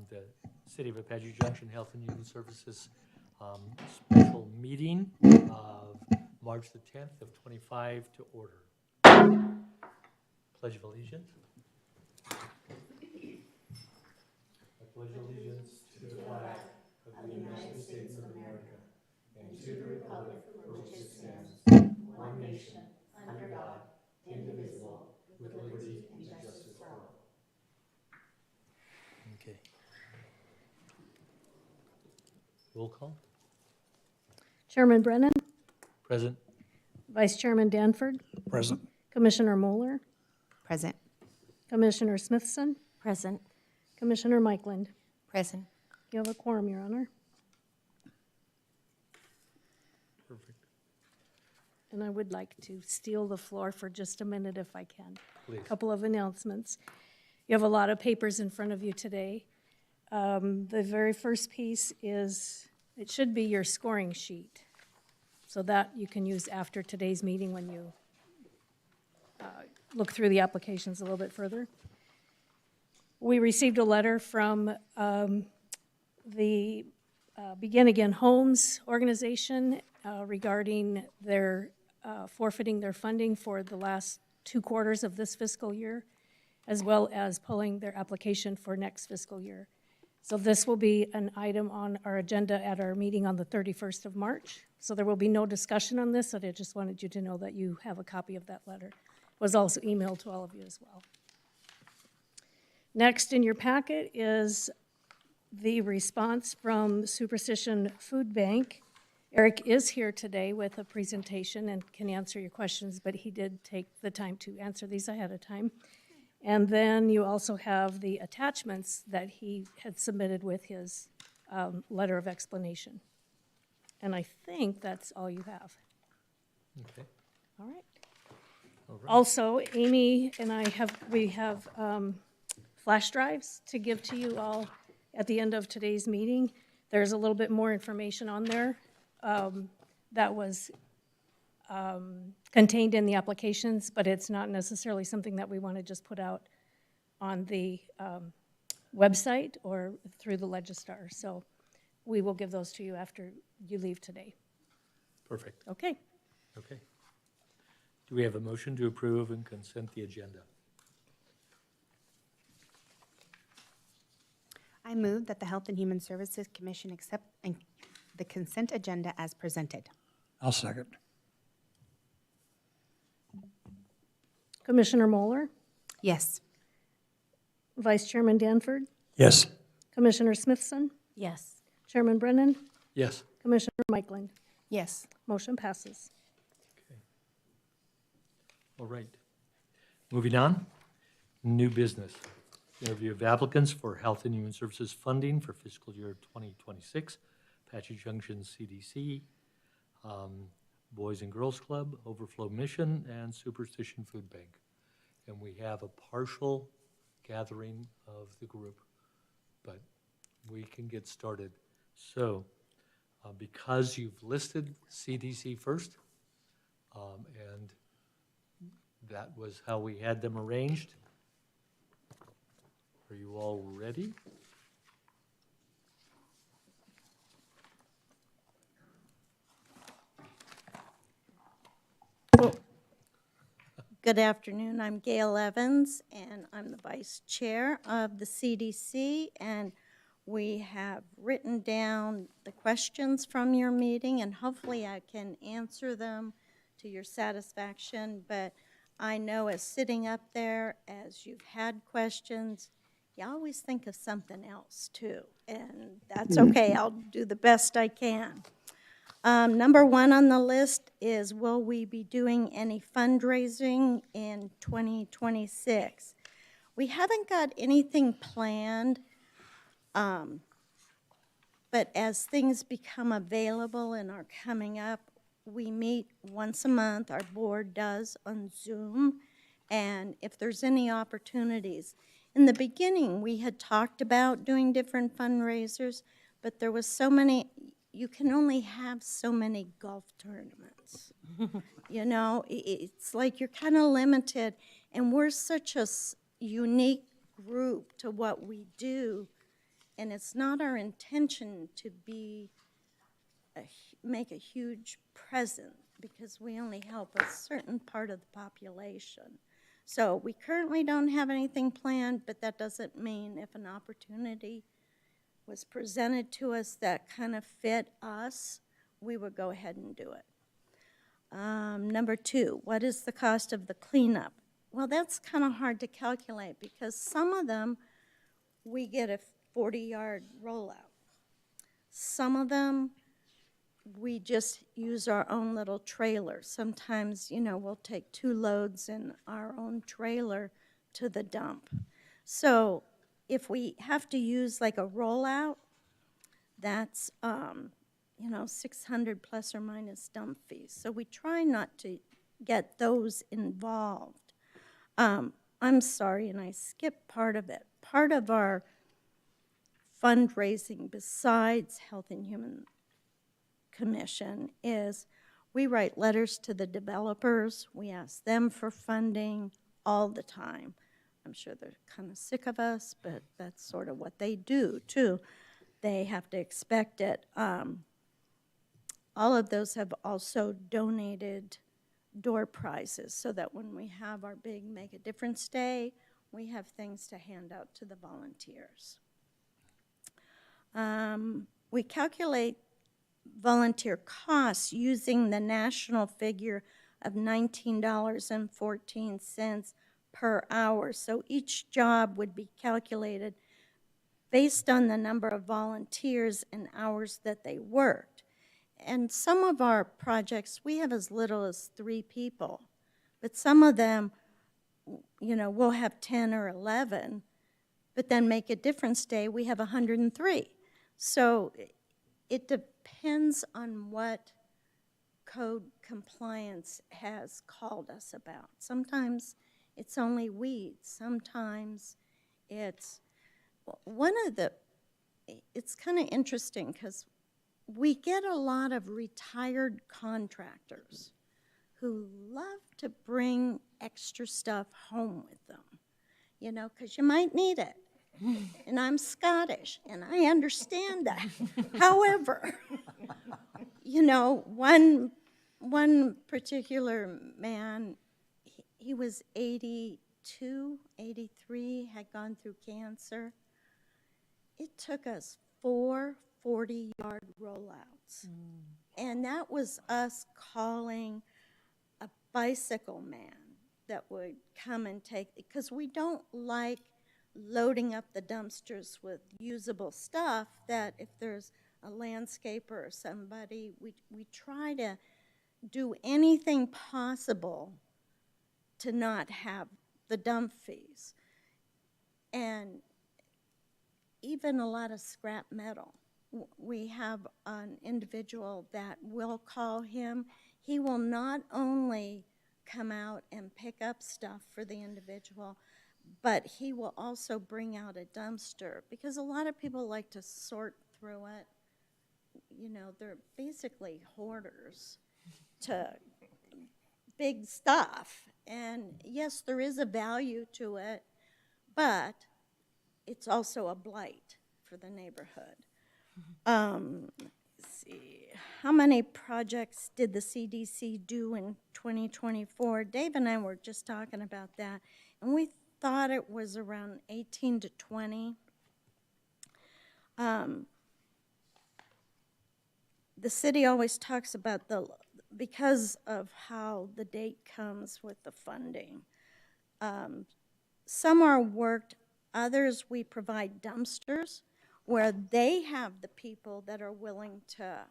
the City of Apache Junction Health and Human Services special meeting of March the 10th of 25 to order. Pledge of Allegiance. I pledge allegiance to the flag of the United States of America and to the republic for which it stands, one nation, under God, indivisible, with liberty and justice for all. Okay. Roll call. Chairman Brennan, Present. Vice Chairman Danford, Present. Commissioner Moeller, Present. Commissioner Smithson, Present. Commissioner Mikeland. Present. You have a quorum, Your Honor. Perfect. And I would like to steal the floor for just a minute if I can. Please. A couple of announcements. You have a lot of papers in front of you today. The very first piece is, it should be your scoring sheet. So that you can use after today's meeting when you look through the applications a little bit further. We received a letter from the Begin Again Homes organization regarding their forfeiting their funding for the last 2 quarters of this fiscal year, as well as pulling their application for next fiscal year. So this will be an item on our agenda at our meeting on the 31st of March. So there will be no discussion on this, but I just wanted you to know that you have a copy of that letter. It was also emailed to all of you as well. Next in your packet is the response from Superstition Food Bank. Eric is here today with a presentation and can answer your questions, but he did take the time to answer these ahead of time. And then you also have the attachments that he had submitted with his letter of explanation. And I think that's all you have. Okay. All right. All right. Also, Amy and we have flash drives to give to you all at the end of today's meeting. There's a little bit more information on there that was contained in the applications, but it's not necessarily something that we want to just put out on the website or through the Legistar. So we will give those to you after you leave today. Perfect. Okay. Okay. Do we have a motion to approve and consent the agenda? I move that the Health and Human Services Commission accept the consent agenda as presented. I'll second. Commissioner Moeller, Yes. Vice Chairman Danford, Yes. Commissioner Smithson, Yes. Chairman Brennan, Yes. Commissioner Mikeland. Yes. Motion passes. Okay. All right. Moving on, new business. Interview of applicants for Health and Human Services funding for fiscal year 2026, Apache Junction CDC, Boys and Girls Club, Over-Flo Mission, and Superstition Food Bank. And we have a partial gathering of the group, but we can get started. So, because you've listed CDC first, and that was how we had them arranged, are you all ready? Good afternoon. I'm Gail Evans, and I'm the Vice Chair of the CDC, and we have written down the questions from your meeting, and hopefully I can answer them to your satisfaction, but I know as sitting up there, as you've had questions, you always think of something else too, and that's okay. I'll do the best I can. Number 1 on the list is, will we be doing any fundraising in 2026? We haven't got anything planned, but as things become available and are coming up, we meet once a month, our board does, on Zoom, and if there's any opportunities. In the beginning, we had talked about doing different fundraisers, but there was so many. You can only have so many golf tournaments. You know, it's like you're kind of limited, and we're such a unique group to what we do And it's not our intention to make a huge present, because we only help a certain part of the population. So we currently don't have anything planned, but that doesn't mean if an opportunity was presented to us that kind of fit us, we would go ahead and do it. Number 2, what is the cost of the cleanup? Well, that's kind of hard to calculate, because some of them, we get a 40-yard rollout. Some of them, we just use our own little trailer. Sometimes, we'll take 2 loads in our own trailer to the dump. So if we have to use like a rollout, that's, 600 plus or minus dump fees. So we try not to get those involved. I'm sorry, and I skipped part of it. Part of our fundraising besides Health and Human Commission is we write letters to the developers. We ask them for funding all the time. I'm sure they're kind of sick of us, but that's sort of what they do too. They have to expect it. All of those have also donated door prizes so that when we have our big Make a Difference Day, we have things to hand out to the volunteers. We calculate volunteer costs using the national figure of $19.14 per hour. So each job would be calculated based on the number of volunteers and hours that they worked. And some of our projects, we have as little as 3 people, but some of them, we'll have 10 or 11, but then Make a Difference Day, we have 103. So it depends on what code compliance has called us about. Sometimes it's only weeds. Sometimes it's it's kind of interesting because we get a lot of retired contractors who love to bring extra stuff home with them, because you might need it. And I'm Scottish, and I understand that. However, one particular man, he was 82, 83, had gone through cancer. It took us 4 40-yard rollouts. And that was us calling a bicycle man that would come and take, because we don't like loading up the dumpsters with usable stuff, that if there's a landscaper or somebody, we try to do anything possible to not have the dump fees. And even a lot of scrap metal. We have an individual that will call him. He will not only come out and pick up stuff for the individual, but he will also bring out a dumpster, because a lot of people like to sort through it. They're basically hoarders to big stuff. And yes, there is a value to it, but it's also a blight for the neighborhood. Let's see. How many projects did the CDC do in 2024? Dave and I were just talking about that, and we thought it was around 18 to 20. The city always talks about because of how the date comes with the funding. Some are worked, others we provide dumpsters where they have the people that are willing to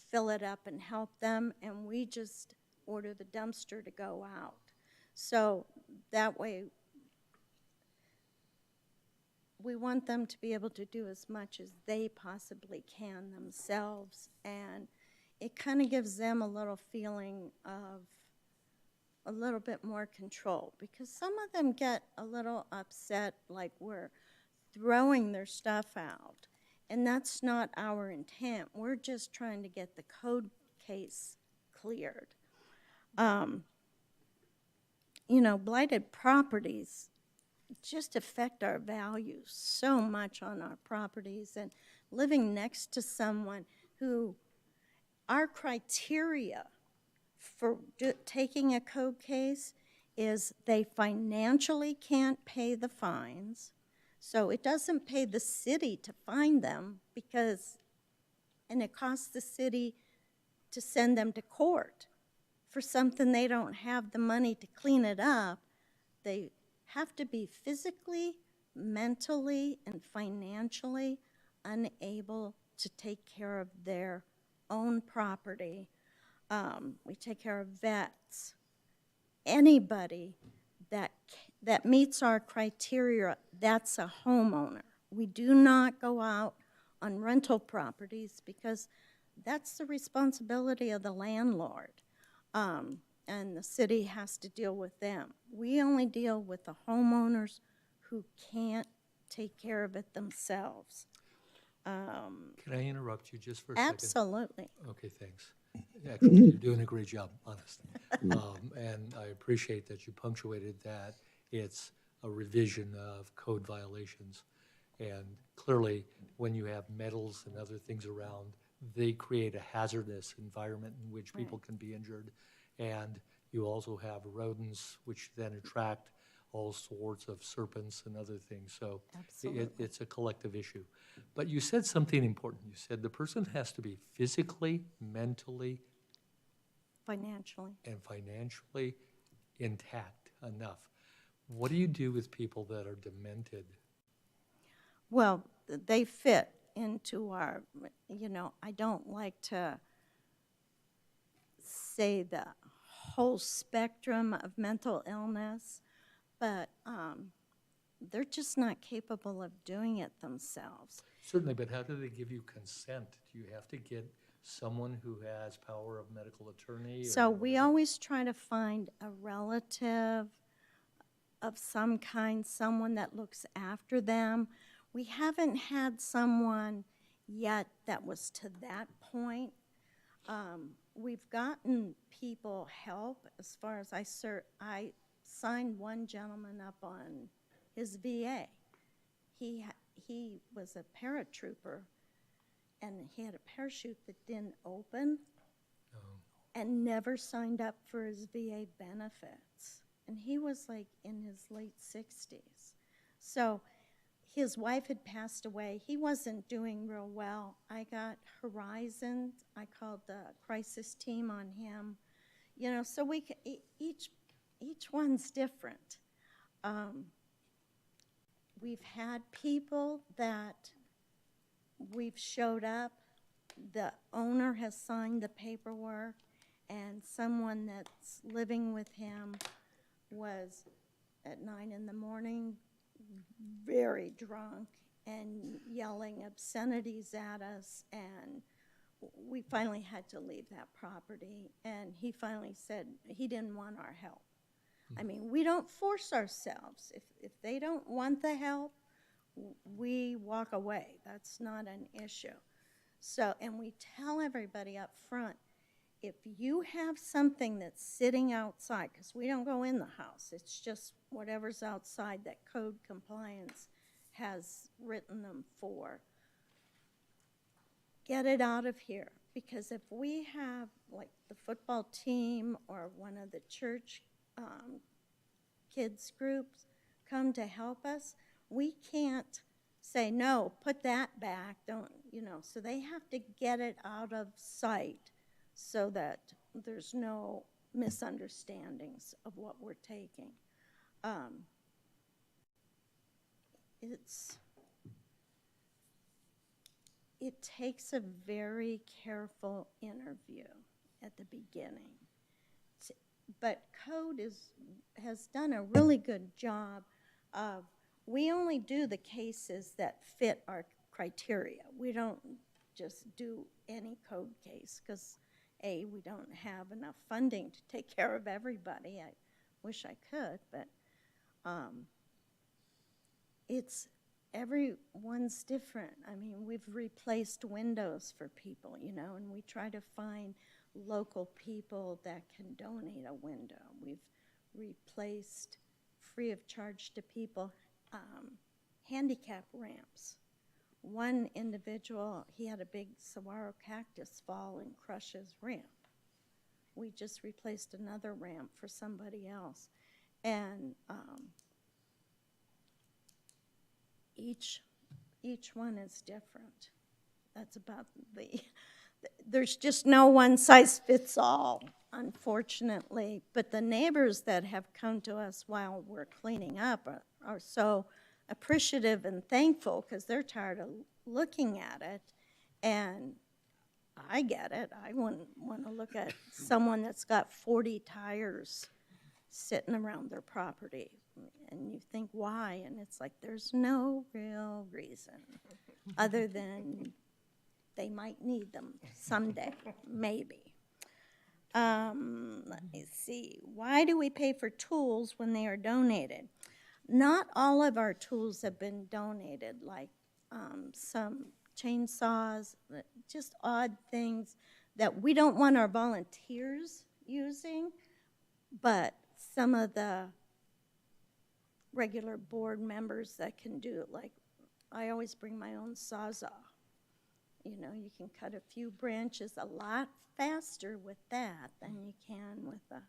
fill it up and help them, and we just order the dumpster to go out. So that way, we want them to be able to do as much as they possibly can themselves, and it kind of gives them a little feeling of a little bit more control, because some of them get a little upset, like we're throwing their stuff out, and that's not our intent. We're just trying to get the code case cleared. Blighted properties, just affect our values so much on our properties. And living next to someone who, our criteria for taking a code case is they financially can't pay the fines. So it doesn't pay the city to fine them and it costs the city to send them to court for something they don't have the money to clean it up. They have to be physically, mentally, and financially unable to take care of their own property. We take care of vets. Anybody that meets our criteria, that's a homeowner. We do not go out on rental properties because that's the responsibility of the landlord. And the city has to deal with them. We only deal with the homeowners who can't take care of it themselves. Can I interrupt you just for a second? Absolutely. Okay, thanks. Actually, you're doing a great job, honest. And I appreciate that you punctuated that it's a revision of code violations. And clearly, when you have metals and other things around, they create a hazardous environment in which people can be injured. And you also have rodents, which then attract all sorts of serpents and other things. So it's a collective issue. But you said something important. You said the person has to be physically, mentally, Financially. and financially intact enough. What do you do with people that are demented? Well, they fit into our, I don't like to say the whole spectrum of mental illness, but they're just not capable of doing it themselves. Certainly, but how do they give you consent? Do you have to get someone who has power of medical attorney? So we always try to find a relative of some kind, someone that looks after them. We haven't had someone yet that was to that point. We've gotten people help as far as I signed one gentleman up on his VA. He was a paratrooper, and he had a parachute that didn't open and never signed up for his VA benefits. And he was like in his late 60s. So his wife had passed away. He wasn't doing real well. I got Horizon. I called the crisis team on him. So each one's different. We've had people that we've showed up, the owner has signed the paperwork, and someone that's living with him was at 9 in the morning, very drunk and yelling obscenities at us, and we finally had to leave that property, and he finally said he didn't want our help. I mean, we don't force ourselves. If they don't want the help, we walk away. That's not an issue. So, and we tell everybody up front, if you have something that's sitting outside, because we don't go in the house, it's just whatever's outside that code compliance has written them for, get it out of here. Because if we have, like, the football team or one of the church kids groups come to help us, we can't say, no, put that back, don't, so they have to get it out of sight so that there's no misunderstandings of what we're taking. It takes a very careful interview at the beginning. But code has done a really good job of, we only do the cases that fit our criteria. We don't just do any code case because, A, we don't have enough funding to take care of everybody. I wish I could, but everyone's different. I mean, we've replaced windows for people, and we try to find local people that can donate a window. We've replaced free of charge to people, handicap ramps. One individual, he had a big saguaro cactus fall and crush his ramp. We just replaced another ramp for somebody else. And each one is different. That's about there's just no one size fits all, unfortunately. But the neighbors that have come to us while we're cleaning up are so appreciative and thankful because they're tired of looking at it. And I get it. I wouldn't want to look at someone that's got 40 tires sitting around their property. And you think, why? And it's like, there's no real reason other than they might need them someday, maybe. Let me see. Why do we pay for tools when they are donated? Not all of our tools have been donated, like some chainsaws, just odd things that we don't want our volunteers using, but some of the regular board members that can do it, like I always bring my own Sawzall. You know, you can cut a few branches a lot faster with that than you can with a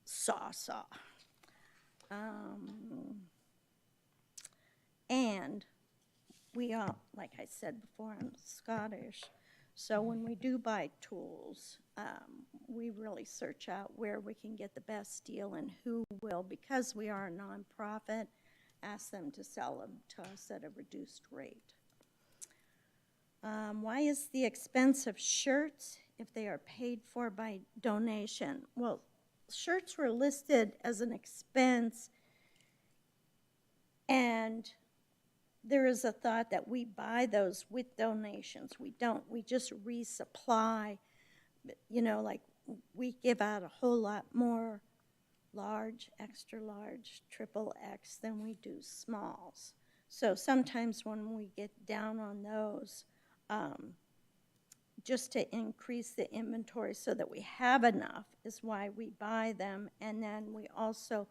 saw. And we all, like I said before, I'm Scottish, so when we do buy tools, we really search out where we can get the best deal and who will, because we are a nonprofit, ask them to sell them to us at a reduced rate. Why is the expense of shirts if they are paid for by donation? Well, shirts were listed as an expense, and there is a thought that we buy those with donations. We don't. We just resupply. You know, like we give out a whole lot more large, extra large, triple X than we do smalls. So sometimes when we get down on those, just to increase the inventory so that we have enough is why we buy them. And then we also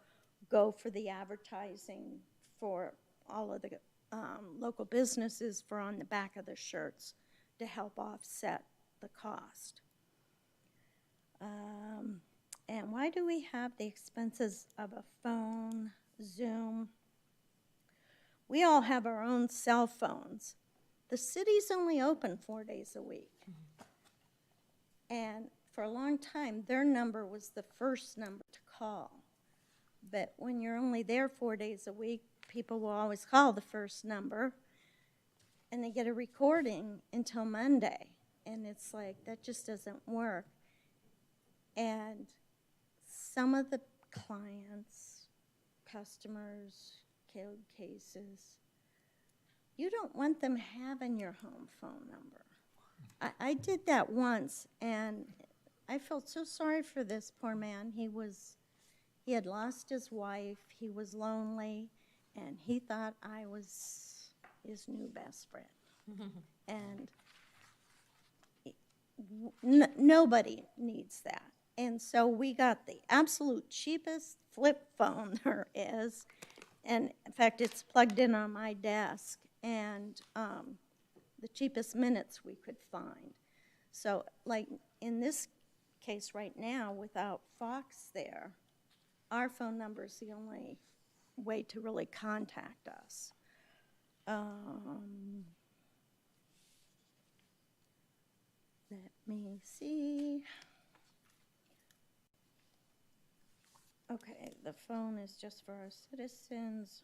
go for the advertising for all of the local businesses for on the back of the shirts to help offset the cost. And why do we have the expenses of a phone, Zoom? We all have our own cell phones. The city's only open 4 days a week. And for a long time, their number was the first number to call. But when you're only there 4 days a week, people will always call the first number, and they get a recording until Monday. And it's like, that just doesn't work. And some of the clients, customers, code cases, you don't want them having your home phone number. I did that once, and I felt so sorry for this poor man. He had lost his wife, he was lonely, and he thought I was his new best friend. And nobody needs that. And so we got the absolute cheapest flip phone there is. And in fact, it's plugged in on my desk. And the cheapest minutes we could find. So like in this case right now, without Fox there, our phone number is the only way to really contact us. Let me see. Okay, the phone is just for our citizens.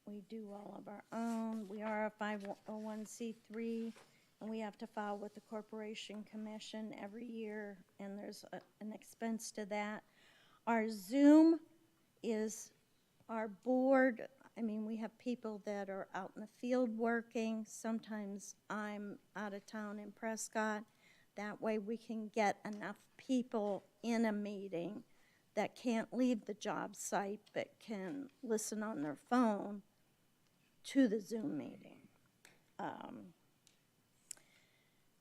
We do all of our own. We are a 501c3, and we have to file with the Corporation Commission every year, and there's an expense to that. Our Zoom is our board. I mean, we have people that are out in the field working. Sometimes I'm out of town in Prescott. That way we can get enough people in a meeting that can't leave the job site but can listen on their phone to the Zoom meeting.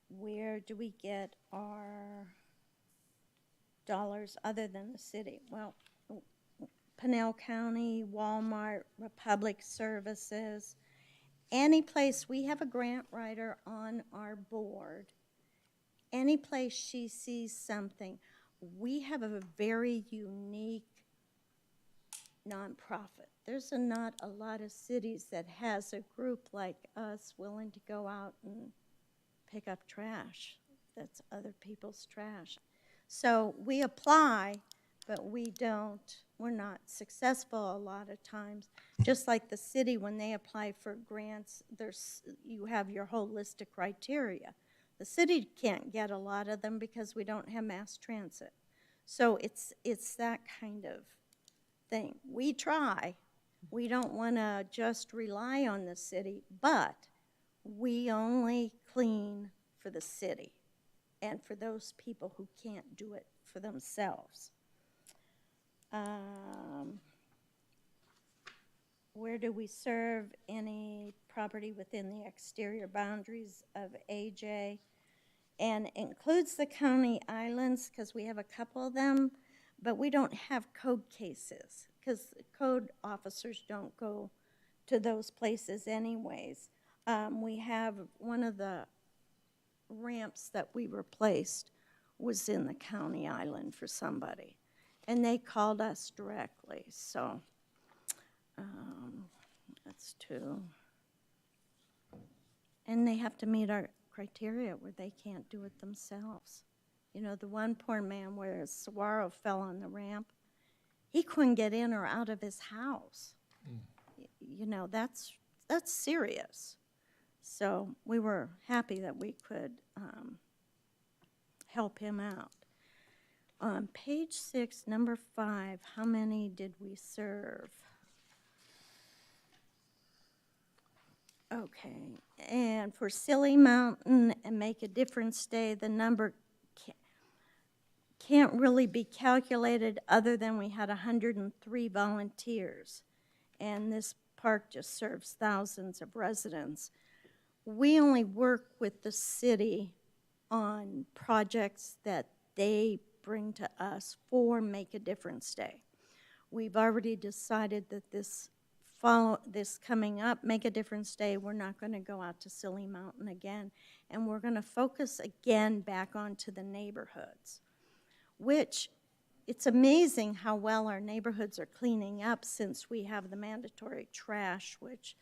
Where do we get our dollars other than the city? Well, Pinell County, Walmart, Republic Services, any place, we have a grant writer on our board. Any place she sees something, we have a very unique nonprofit. There's not a lot of cities that has a group like us willing to go out and pick up trash that's other people's trash. So we apply, but we're not successful a lot of times. Just like the city, when they apply for grants, you have your whole list of criteria. The city can't get a lot of them because we don't have mass transit. So it's that kind of thing. We try. We don't want to just rely on the city, but we only clean for the city and for those people who can't do it for themselves. Where do we serve? Any property within the exterior boundaries of AJ, and includes the county islands because we have a couple of them, but we don't have code cases because code officers don't go to those places anyways. We have one of the ramps that we replaced was in the county island for somebody, and they called us directly, so that's two. And they have to meet our criteria where they can't do it themselves. You know, the one poor man where his saguaro fell on the ramp, he couldn't get in or out of his house. You know, that's serious. So we were happy that we could help him out. On page 6, number 5, how many did we serve? Okay, and for Silly Mountain and Make a Difference Day, the number can't really be calculated other than we had 103 volunteers, and this park just serves thousands of residents. We only work with the city on projects that they bring to us for Make a Difference Day. We've already decided that this coming up, Make a Difference Day, we're not going to go out to Silly Mountain again, and we're going to focus again back onto the neighborhoods, which it's amazing how well our neighborhoods are cleaning up since we have the mandatory trash, which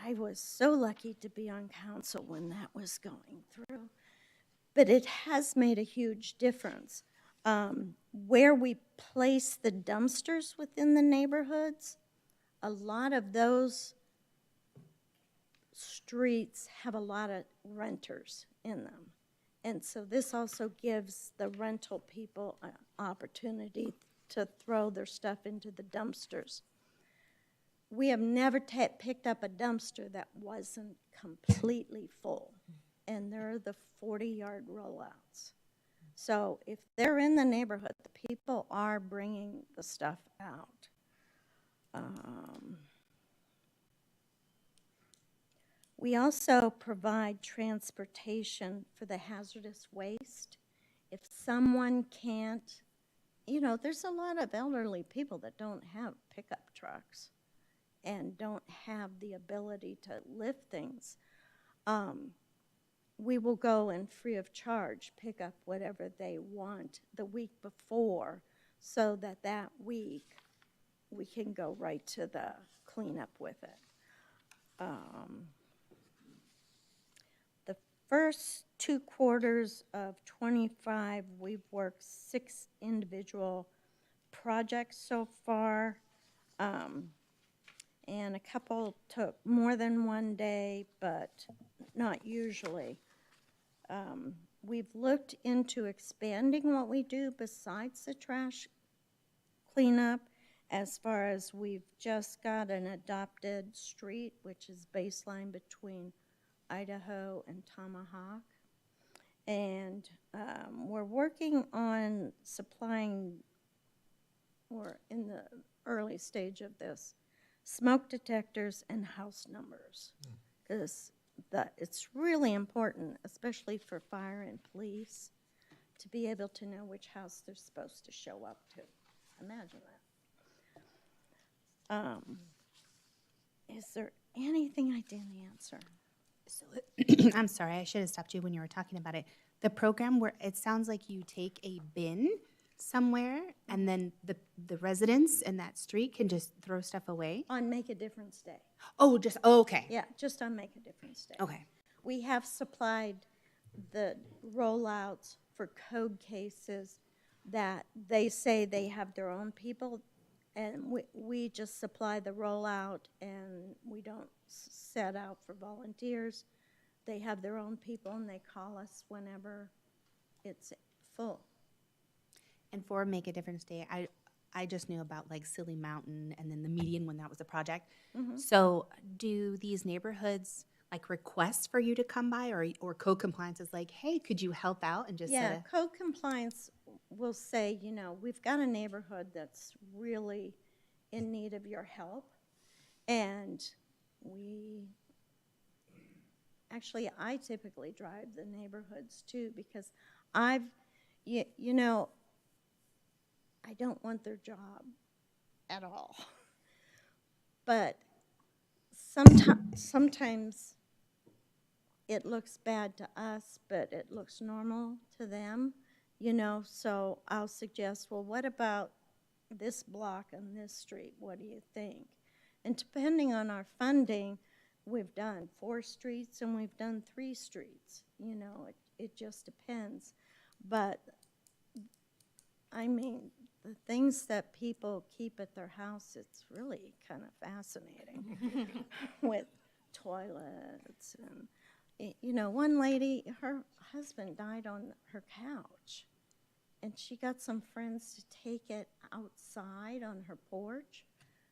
I was so lucky to be on council when that was going through. But it has made a huge difference. Where we place the dumpsters within the neighborhoods, a lot of those streets have a lot of renters in them. And so this also gives the rental people an opportunity to throw their stuff into the dumpsters. We have never picked up a dumpster that wasn't completely full, and they're the 40-yard rollouts. So if they're in the neighborhood, the people are bringing the stuff out. We also provide transportation for the hazardous waste. If someone can't, you know, there's a lot of elderly people that don't have pickup trucks and don't have the ability to lift things. We will go and free of charge pick up whatever they want the week before so that that week we can go right to the cleanup with it. The first 2 quarters of 25, we've worked 6 individual projects so far. And a couple took more than 1 day, but not usually. We've looked into expanding what we do besides the trash cleanup, as far as we've just got an adopted street, which is baseline between Idaho and Tomahawk. And we're working on supplying, or in the early stage of this, smoke detectors and house numbers, because it's really important, especially for fire and police, to be able to know which house they're supposed to show up to. Imagine that. Is there anything I didn't answer? So, I'm sorry, I should have stopped you when you were talking about it. The program where it sounds like you take a bin somewhere and then the residents in that street can just throw stuff away? On Make a Difference Day. Oh, okay. Yeah, just on Make a Difference Day. Okay. We have supplied the rollouts for code cases that they say they have their own people, and we just supply the rollout, and we don't set out for volunteers. They have their own people, and they call us whenever it's full. And for Make a Difference Day, I just knew about like Silly Mountain and then the median when that was a project. So do these neighborhoods like request for you to come by, or code compliance is like, hey, could you help out and just Yeah, code compliance will say, you know, we've got a neighborhood that's really in need of your help. And I typically drive the neighborhoods too, because you know, I don't want their job at all. But sometimes it looks bad to us, but it looks normal to them, you know, so I'll suggest, well, what about this block on this street? What do you think? And depending on our funding, we've done 4 streets and we've done 3 streets, you know, it just depends. But, I mean, the things that people keep at their house, it's really kind of fascinating with toilets and, you know, one lady, her husband died on her couch, and she got some friends to take it outside on her porch,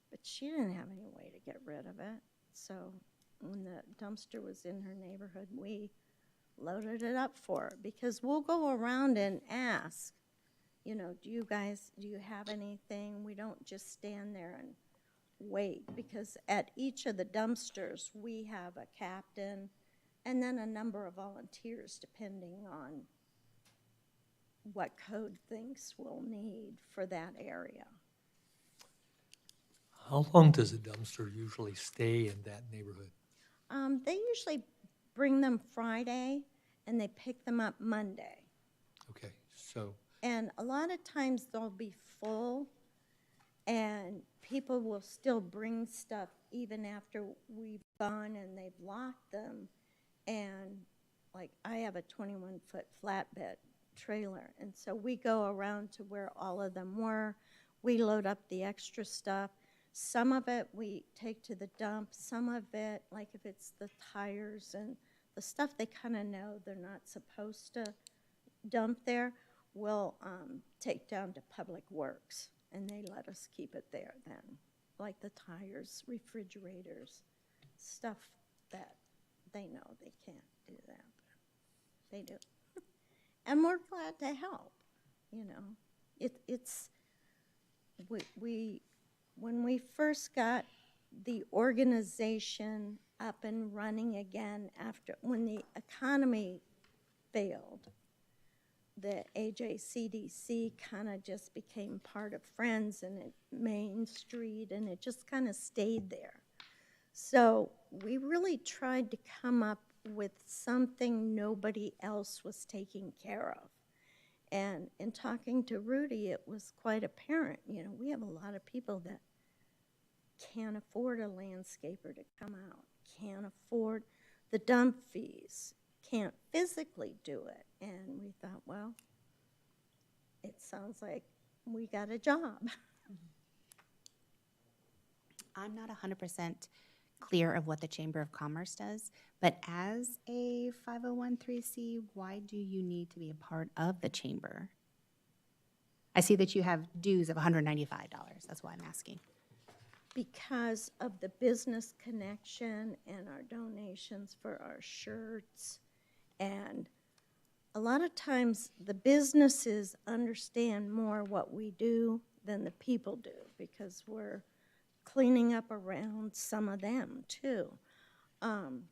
but she didn't have any way to get rid of it. So when the dumpster was in her neighborhood, we loaded it up for her, because we'll go around and ask, you know, do you have anything? We don't just stand there and wait, because at each of the dumpsters, we have a captain and then a number of volunteers, depending on what code thinks we'll need for that area. How long does a dumpster usually stay in that neighborhood? They usually bring them Friday, and they pick them up Monday. Okay, so, And a lot of times they'll be full, and people will still bring stuff even after we've gone and they've locked them. And like, I have a 21-foot flatbed trailer, and so we go around to where all of them were. We load up the extra stuff. Some of it we take to the dump. Some of it, like if it's the tires and the stuff they kind of know they're not supposed to dump there, we'll take down to Public Works, and they let us keep it there then. Like the tires, refrigerators, stuff that they know they can't do that, but they do. And we're glad to help, you know. When we first got the organization up and running again when the economy failed, the AJCDC kind of just became part of Friends and Main Street, and it just kind of stayed there. So we really tried to come up with something nobody else was taking care of. And in talking to Rudy, it was quite apparent, you know, we have a lot of people that can't afford a landscaper to come out, can't afford the dump fees, can't physically do it. And we thought, well, it sounds like we got a job. I'm not 100% clear of what the Chamber of Commerce does, but as a 501(c), why do you need to be a part of the chamber? I see that you have dues of $195. That's why I'm asking. Because of the business connection and our donations for our shirts. And a lot of times the businesses understand more what we do than the people do, because we're cleaning up around some of them too. And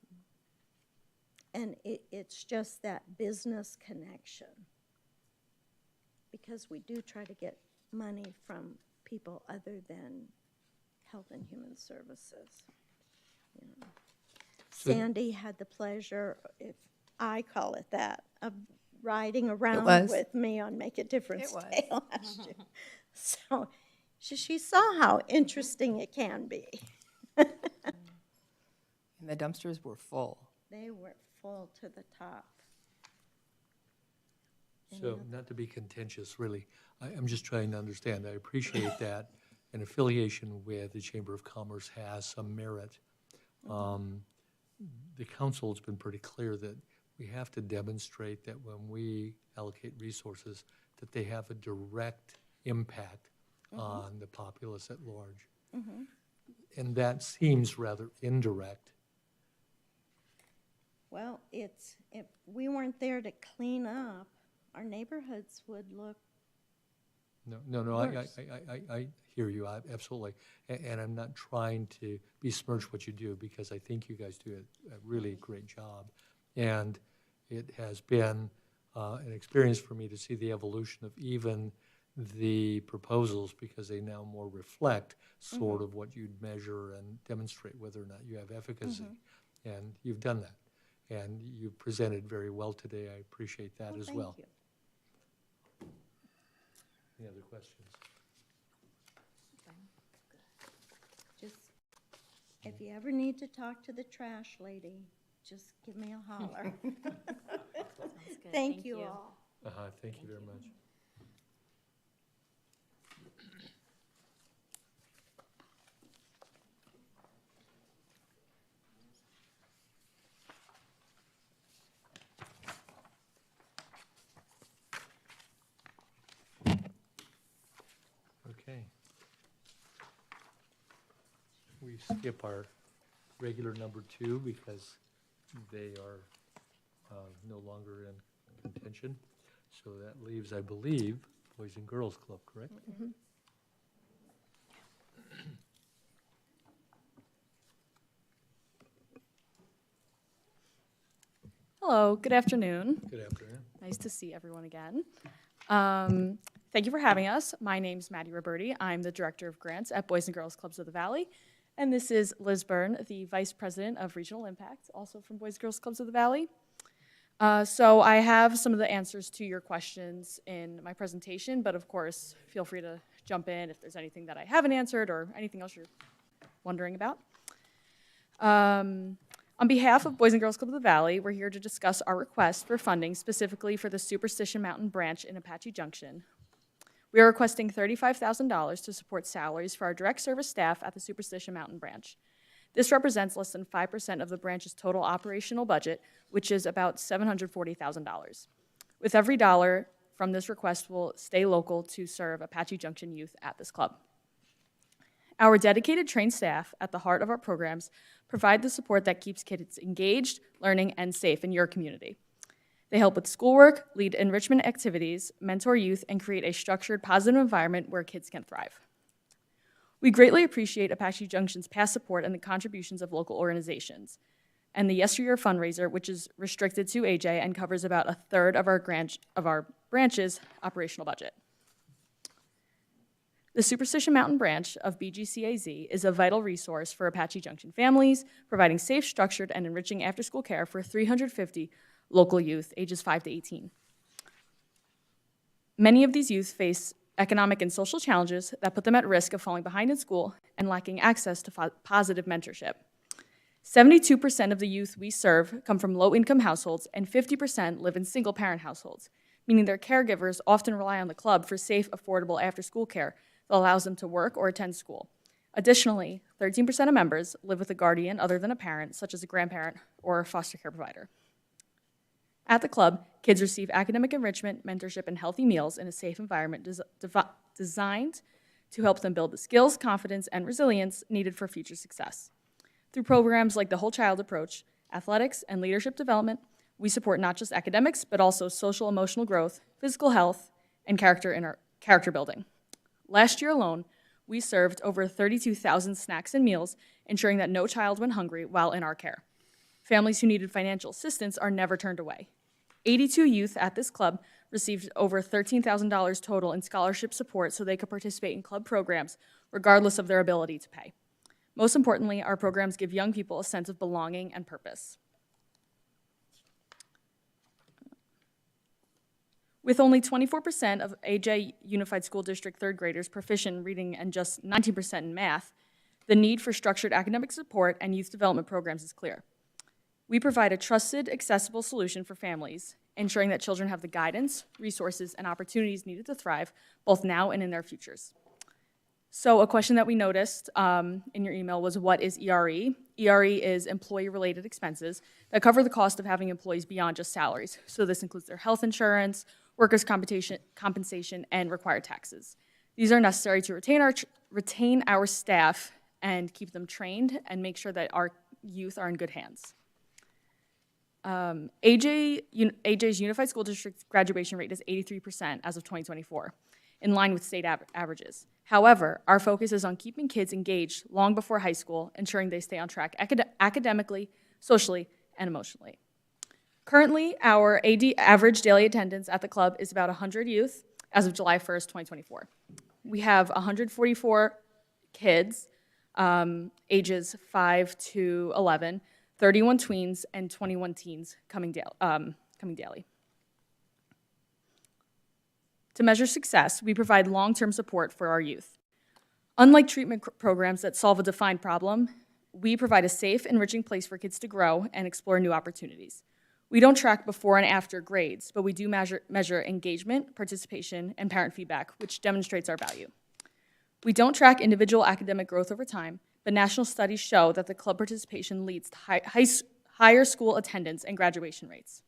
it's just that business connection, because we do try to get money from people other than Health and Human Services. Yeah. So- Sandy had the pleasure, if I call it that, of riding around was. with me on Make a Difference It was. Day last year. So she saw how interesting it can be. And the dumpsters were full. They were full to the top. So, not to be contentious, really, I'm just trying to understand. I appreciate that an affiliation with the Chamber of Commerce has some merit. The council's been pretty clear that we have to demonstrate that when we allocate resources, that they have a direct impact on the populace at large. And that seems rather indirect. Well, if we weren't there to clean up, our neighborhoods would look, No, Worse. I hear you, absolutely. And I'm not trying to besmirch what you do, because I think you guys do a really great job. And it has been an experience for me to see the evolution of even the proposals, because they now more reflect sort of what you'd measure and demonstrate whether or not you have efficacy. And you've done that. And you presented very well today. I appreciate that as well. thank you. Any other questions? Just, if you ever need to talk to the trash lady, just give me a holler. Thank you all. Thank you very much. Okay. We skip our regular number 2 because they are no longer in contention. So that leaves, I believe, Boys and Girls Club, correct? Hello, good afternoon. Good afternoon. Nice to see everyone again. Thank you for having us. My name's Maddie Roberti. I'm the Director of Grants at Boys and Girls Clubs of the Valley. And this is Liz Byrne, the Vice President of Regional Impact, also from Boys and Girls Clubs of the Valley. So I have some of the answers to your questions in my presentation, but of course, feel free to jump in if there's anything that I haven't answered or anything else you're wondering about. On behalf of Boys and Girls Clubs of the Valley, we're here to discuss our request for funding specifically for the Superstition Mountain branch in Apache Junction. We are requesting $35,000 to support salaries for our direct service staff at the Superstition Mountain branch. This represents less than 5% of the branch's total operational budget, which is about $740,000. With every dollar from this request will stay local to serve Apache Junction youth at this club. Our dedicated trained staff at the heart of our programs provide the support that keeps kids engaged, learning, and safe in your community. They help with schoolwork, lead enrichment activities, mentor youth, and create a structured, positive environment where kids can thrive. We greatly appreciate Apache Junction's past support and the contributions of local organizations, and the yesteryear fundraiser, which is restricted to AJ and covers about a third of our branch's operational budget. The Superstition Mountain branch of BGCAZ is a vital resource for Apache Junction families, providing safe, structured, and enriching after-school care for 350 local youth ages 5 to 18. Many of these youth face economic and social challenges that put them at risk of falling behind in school and lacking access to positive mentorship. 72% of the youth we serve come from low-income households, and 50% live in single-parent households, meaning their caregivers often rely on the club for safe, affordable after-school care that allows them to work or attend school. Additionally, 13% of members live with a guardian other than a parent, such as a grandparent or a foster care provider. At the club, kids receive academic enrichment, mentorship, and healthy meals in a safe environment designed to help them build the skills, confidence, and resilience needed for future success. Through programs like the Whole Child Approach, athletics, and leadership development, we support not just academics, but also social emotional growth, physical health, and character building. Last year alone, we served over 32,000 snacks and meals, ensuring that no child went hungry while in our care. Families who needed financial assistance are never turned away. 82 youth at this club received over $13,000 total in scholarship support so they could participate in club programs regardless of their ability to pay. Most importantly, our programs give young people a sense of belonging and purpose. With only 24% of AJ Unified School District third graders proficient in reading and just 19% in math, the need for structured academic support and youth development programs is clear. We provide a trusted, accessible solution for families, ensuring that children have the guidance, resources, and opportunities needed to thrive, both now and in their futures. So a question that we noticed in your email was, what is ERE? ERE is employee-related expenses that cover the cost of having employees beyond just salaries. So this includes their health insurance, workers' compensation, and required taxes. These are necessary to retain our staff and keep them trained and make sure that our youth are in good hands. AJ's Unified School District graduation rate is 83% as of 2024, in line with state averages. However, our focus is on keeping kids engaged long before high school, ensuring they stay on track academically, socially, and emotionally. Currently, our AD average daily attendance at the club is about 100 youth as of July 1st, 2024. We have 144 kids, ages 5 to 11, 31 tweens, and 21 teens coming daily. To measure success, we provide long-term support for our youth. Unlike treatment programs that solve a defined problem, we provide a safe, enriching place for kids to grow and explore new opportunities. We don't track before and after grades, but we do measure engagement, participation, and parent feedback, which demonstrates our value. We don't track individual academic growth over time, but national studies show that the club participation leads to higher school attendance and graduation rates.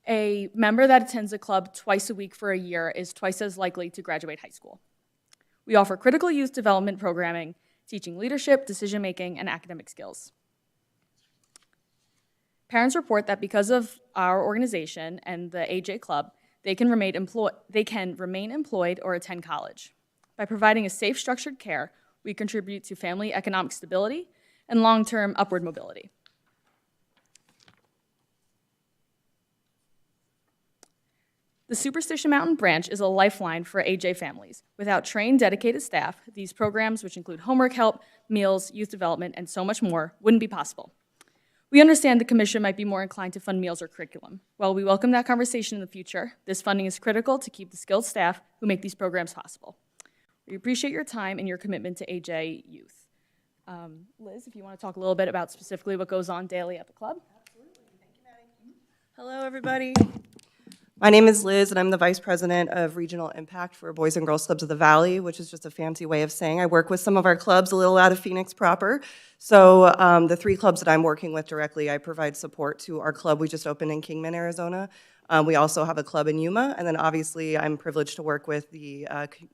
A member that attends a club twice a week for a year is twice as likely to graduate high school. We offer critical youth development programming, teaching leadership, decision-making, and academic skills. Parents report that because of our organization and the AJ Club, they can remain employed or attend college. By providing a safe, structured care, we contribute to family economic stability and long-term upward mobility. The Superstition Mountain branch is a lifeline for AJ families. Without trained, dedicated staff, these programs, which include homework help, meals, youth development, and so much more, wouldn't be possible. We understand the Commission might be more inclined to fund meals or curriculum. While we welcome that conversation in the future, this funding is critical to keep the skilled staff who make these programs possible. We appreciate your time and your commitment to AJ youth. Liz, if you want to talk a little bit about specifically what goes on daily at the club. Absolutely. Thank you, Maddie. Hello, everybody. My name is Liz, and I'm the Vice President of Regional Impact for Boys and Girls Clubs of the Valley, which is just a fancy way of saying I work with some of our clubs a little out of Phoenix proper. So the 3 clubs that I'm working with directly, I provide support to our club we just opened in Kingman, Arizona. We also have a club in Yuma, and then obviously I'm privileged to work with the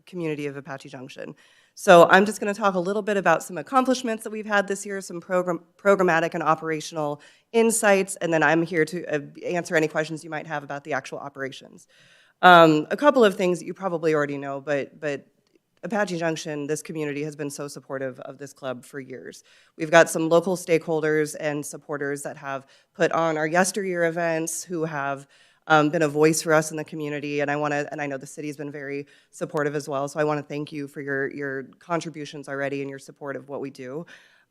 community of Apache Junction. So I'm just going to talk a little bit about some accomplishments that we've had this year, some programmatic and operational insights, and then I'm here to answer any questions you might have about the actual operations. A couple of things that you probably already know, but Apache Junction, this community has been so supportive of this club for years. We've got some local stakeholders and supporters that have put on our yesteryear events, who have been a voice for us in the community, and I know the city's been very supportive as well, so I want to thank you for your contributions already and your support of what we do.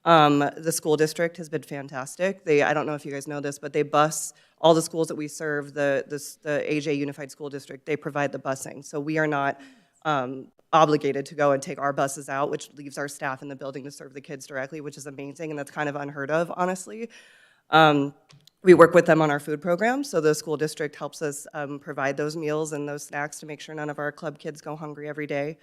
The school district has been fantastic. I don't know if you guys know this, but they bus all the schools that we serve, the AJ Unified School District, they provide the busing. So we are not obligated to go and take our buses out, which leaves our staff in the building to serve the kids directly, which is amazing, and that's kind of unheard of, honestly. We work with them on our food program, so the school district helps us provide those meals and those snacks to make sure none of our club kids go hungry every day.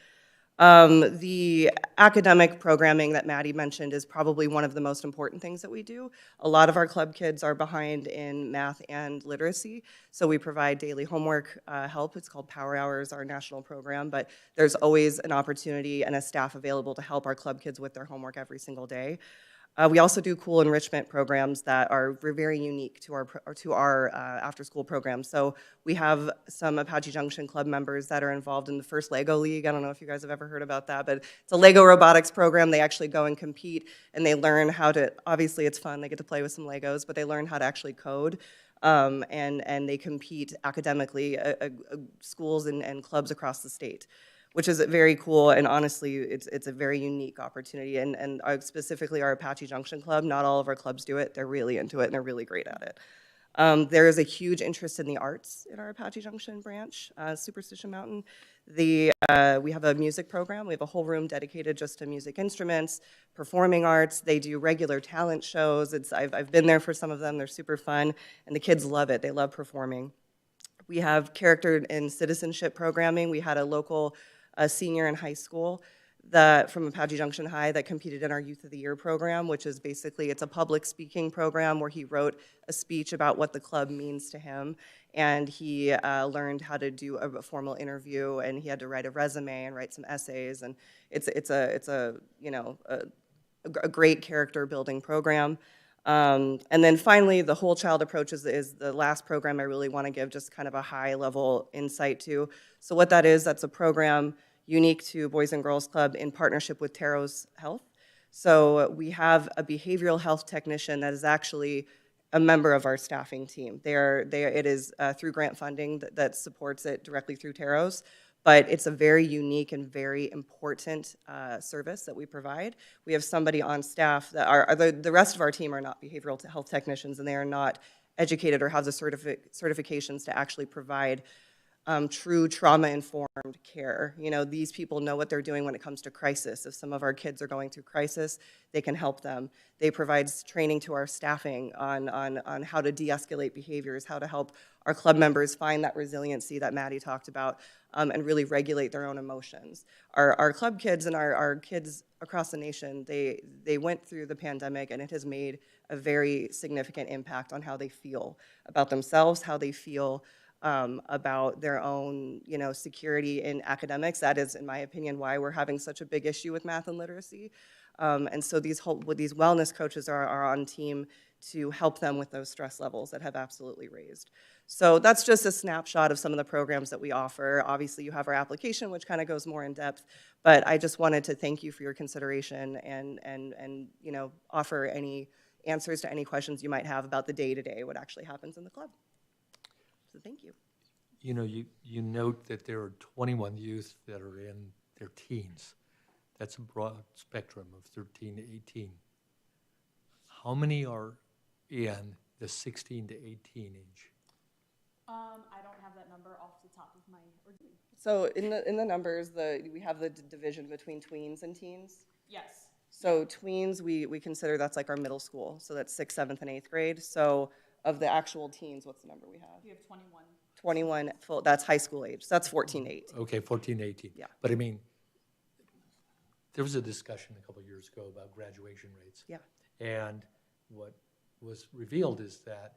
The academic programming that Maddie mentioned is probably one of the most important things that we do. A lot of our club kids are behind in math and literacy, so we provide daily homework help. It's called Power Hours, our national program, but there's always an opportunity and a staff available to help our club kids with their homework every single day. We also do cool enrichment programs that are very unique to our after-school programs. So we have some Apache Junction Club members that are involved in the first Lego League. I don't know if you guys have ever heard about that, but it's a Lego robotics program. They actually go and compete, and they learn how to, obviously it's fun, they get to play with some Legos, but they learn how to actually code, and they compete academically, schools and clubs across the state. which is very cool. And honestly, it's a very unique opportunity. And specifically our Apache Junction Club, not all of our clubs do it. They're really into it and they're really great at it. There is a huge interest in the arts in our Apache Junction branch, Superstition Mountain. We have a music program. We have a whole room dedicated just to music instruments, performing arts. They do regular talent shows. I've been there for some of them. They're super fun, and the kids love it. They love performing. We have character and citizenship programming. We had a local senior in high school from Apache Junction High that competed in our Youth of the Year program, which is basically, it's a public speaking program where he wrote a speech about what the club means to him, and he learned how to do a formal interview, and he had to write a resume and write some essays, and it's a great character building program. And then finally, the whole child approach is the last program I really want to give just kind of a high level insight to. So what that is, that's a program unique to Boys and Girls Club in partnership with Taros Health. So we have a behavioral health technician that is actually a member of our staffing team. It is through grant funding that supports it directly through Taros, but it's a very unique and very important service that we provide. We have somebody on staff that the rest of our team are not behavioral health technicians, and they are not educated or have the certifications to actually provide true trauma-informed care. You know, these people know what they're doing when it comes to crisis. If some of our kids are going through crisis, they can help them. They provide training to our staffing on how to de-escalate behaviors, how to help our club members find that resiliency that Maddie talked about, and really regulate their own emotions. Our club kids and our kids across the nation, they went through the pandemic, and it has made a very significant impact on how they feel about themselves, how they feel about their own, security in academics. That is, in my opinion, why we're having such a big issue with math and literacy. And so these wellness coaches are on team to help them with those stress levels that have absolutely raised. So that's just a snapshot of some of the programs that we offer. Obviously, you have our application, which kind of goes more in depth, but I just wanted to thank you for your consideration and offer any answers to any questions you might have about the day-to-day, what actually happens in the club. So thank you. You note that there are 21 youth that are in their teens. That's a broad spectrum of 13 to 18. How many are in the 16 to 18 age? I don't have that number off the top of my. So in the numbers, we have the division between tweens and teens. Yes. So tweens, we consider that's like our middle school. So that's 6th, 7th, and 8th grade. So of the actual teens, what's the number we have? We have 21. 21 full, that's high school age. So that's 14 to 18. Okay, 14 to 18. Yeah. But I mean, there was a discussion a couple of years ago about graduation rates. Yeah. And what was revealed is that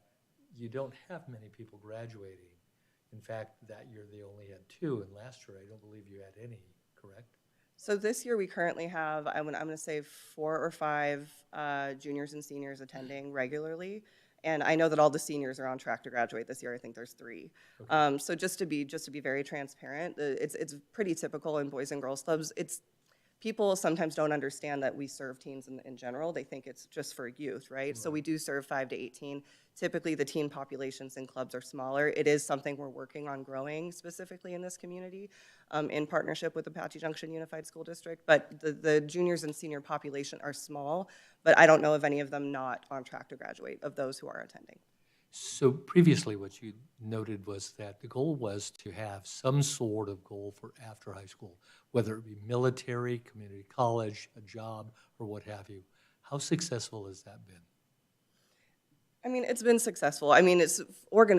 you don't have many people graduating. In fact, that year they only had 2, and last year I don't believe you had any, correct? So this year we currently have, I'm going to say 4 or 5 juniors and seniors attending regularly. And I know that all the seniors are on track to graduate this year. I think there's 3. Okay. So just to be very transparent, it's pretty typical in Boys and Girls Clubs. People sometimes don't understand that we serve teens in general. They think it's just for youth, right? So we do serve 5 to 18. Typically, the teen populations in clubs are smaller. It is something we're working on growing specifically in this community in partnership with Apache Junction Unified School District. But the juniors and senior population are small, but I don't know of any of them not on track to graduate, of those who are attending. So previously what you noted was that the goal was to have some sort of goal for after high school, whether it be military, community college, a job, or what have you. How successful has that been? I mean, it's been successful. I mean,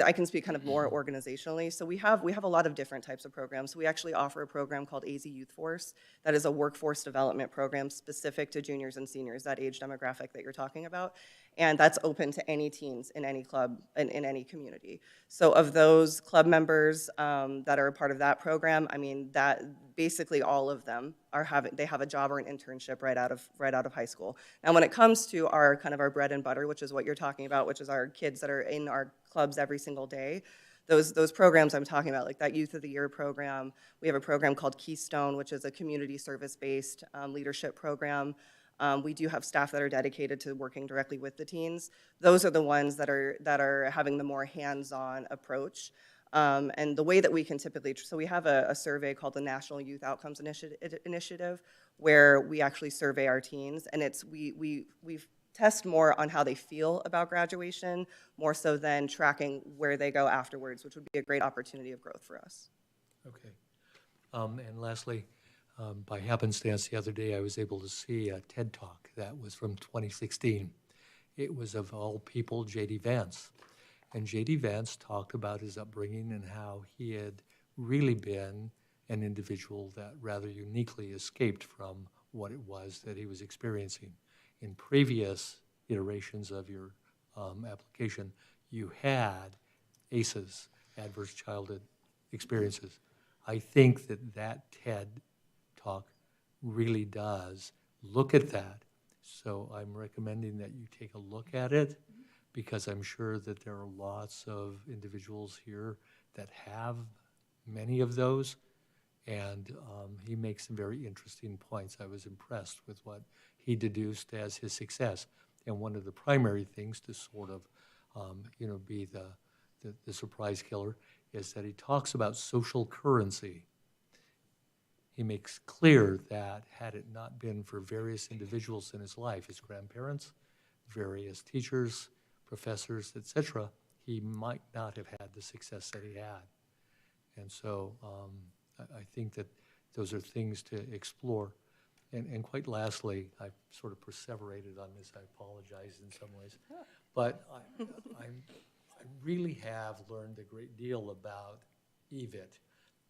I can speak kind of more organizationally. So we have a lot of different types of programs. We actually offer a program called AZ Youth Force. That is a workforce development program specific to juniors and seniors, that age demographic that you're talking about. And that's open to any teens in any club, in any community. So of those club members that are a part of that program, I mean, that basically all of them they have a job or an internship right out of high school. Now, when it comes to our bread and butter, which is what you're talking about, which is our kids that are in our clubs every single day, those programs I'm talking about, like that Youth of the Year program. We have a program called Keystone, which is a community service-based leadership program. We do have staff that are dedicated to working directly with the teens. Those are the ones that are having the more hands-on approach. And the way that we can typically, so we have a survey called the National Youth Outcomes Initiative, where we actually survey our teens, and we test more on how they feel about graduation, more so than tracking where they go afterwards, which would be a great opportunity of growth for us. Okay. And lastly, by happenstance, the other day I was able to see a TED Talk that was from 2016. It was, of all people, J.D. Vance. And J.D. Vance talked about his upbringing and how he had really been an individual that rather uniquely escaped from what it was that he was experiencing. In previous iterations of your application, you had ACEs, adverse childhood experiences. I think that TED Talk really does look at that. So I'm recommending that you take a look at it, because I'm sure that there are lots of individuals here that have many of those. And he makes some very interesting points. I was impressed with what he deduced as his success. And one of the primary things to sort of, be the surprise killer is that he talks about social currency. He makes clear that had it not been for various individuals in his life, his grandparents, various teachers, professors, etc., he might not have had the success that he had. And so I think that those are things to explore. And quite lastly, I sort of perseverated on this. I apologize in some ways. But I really have learned a great deal about EVIT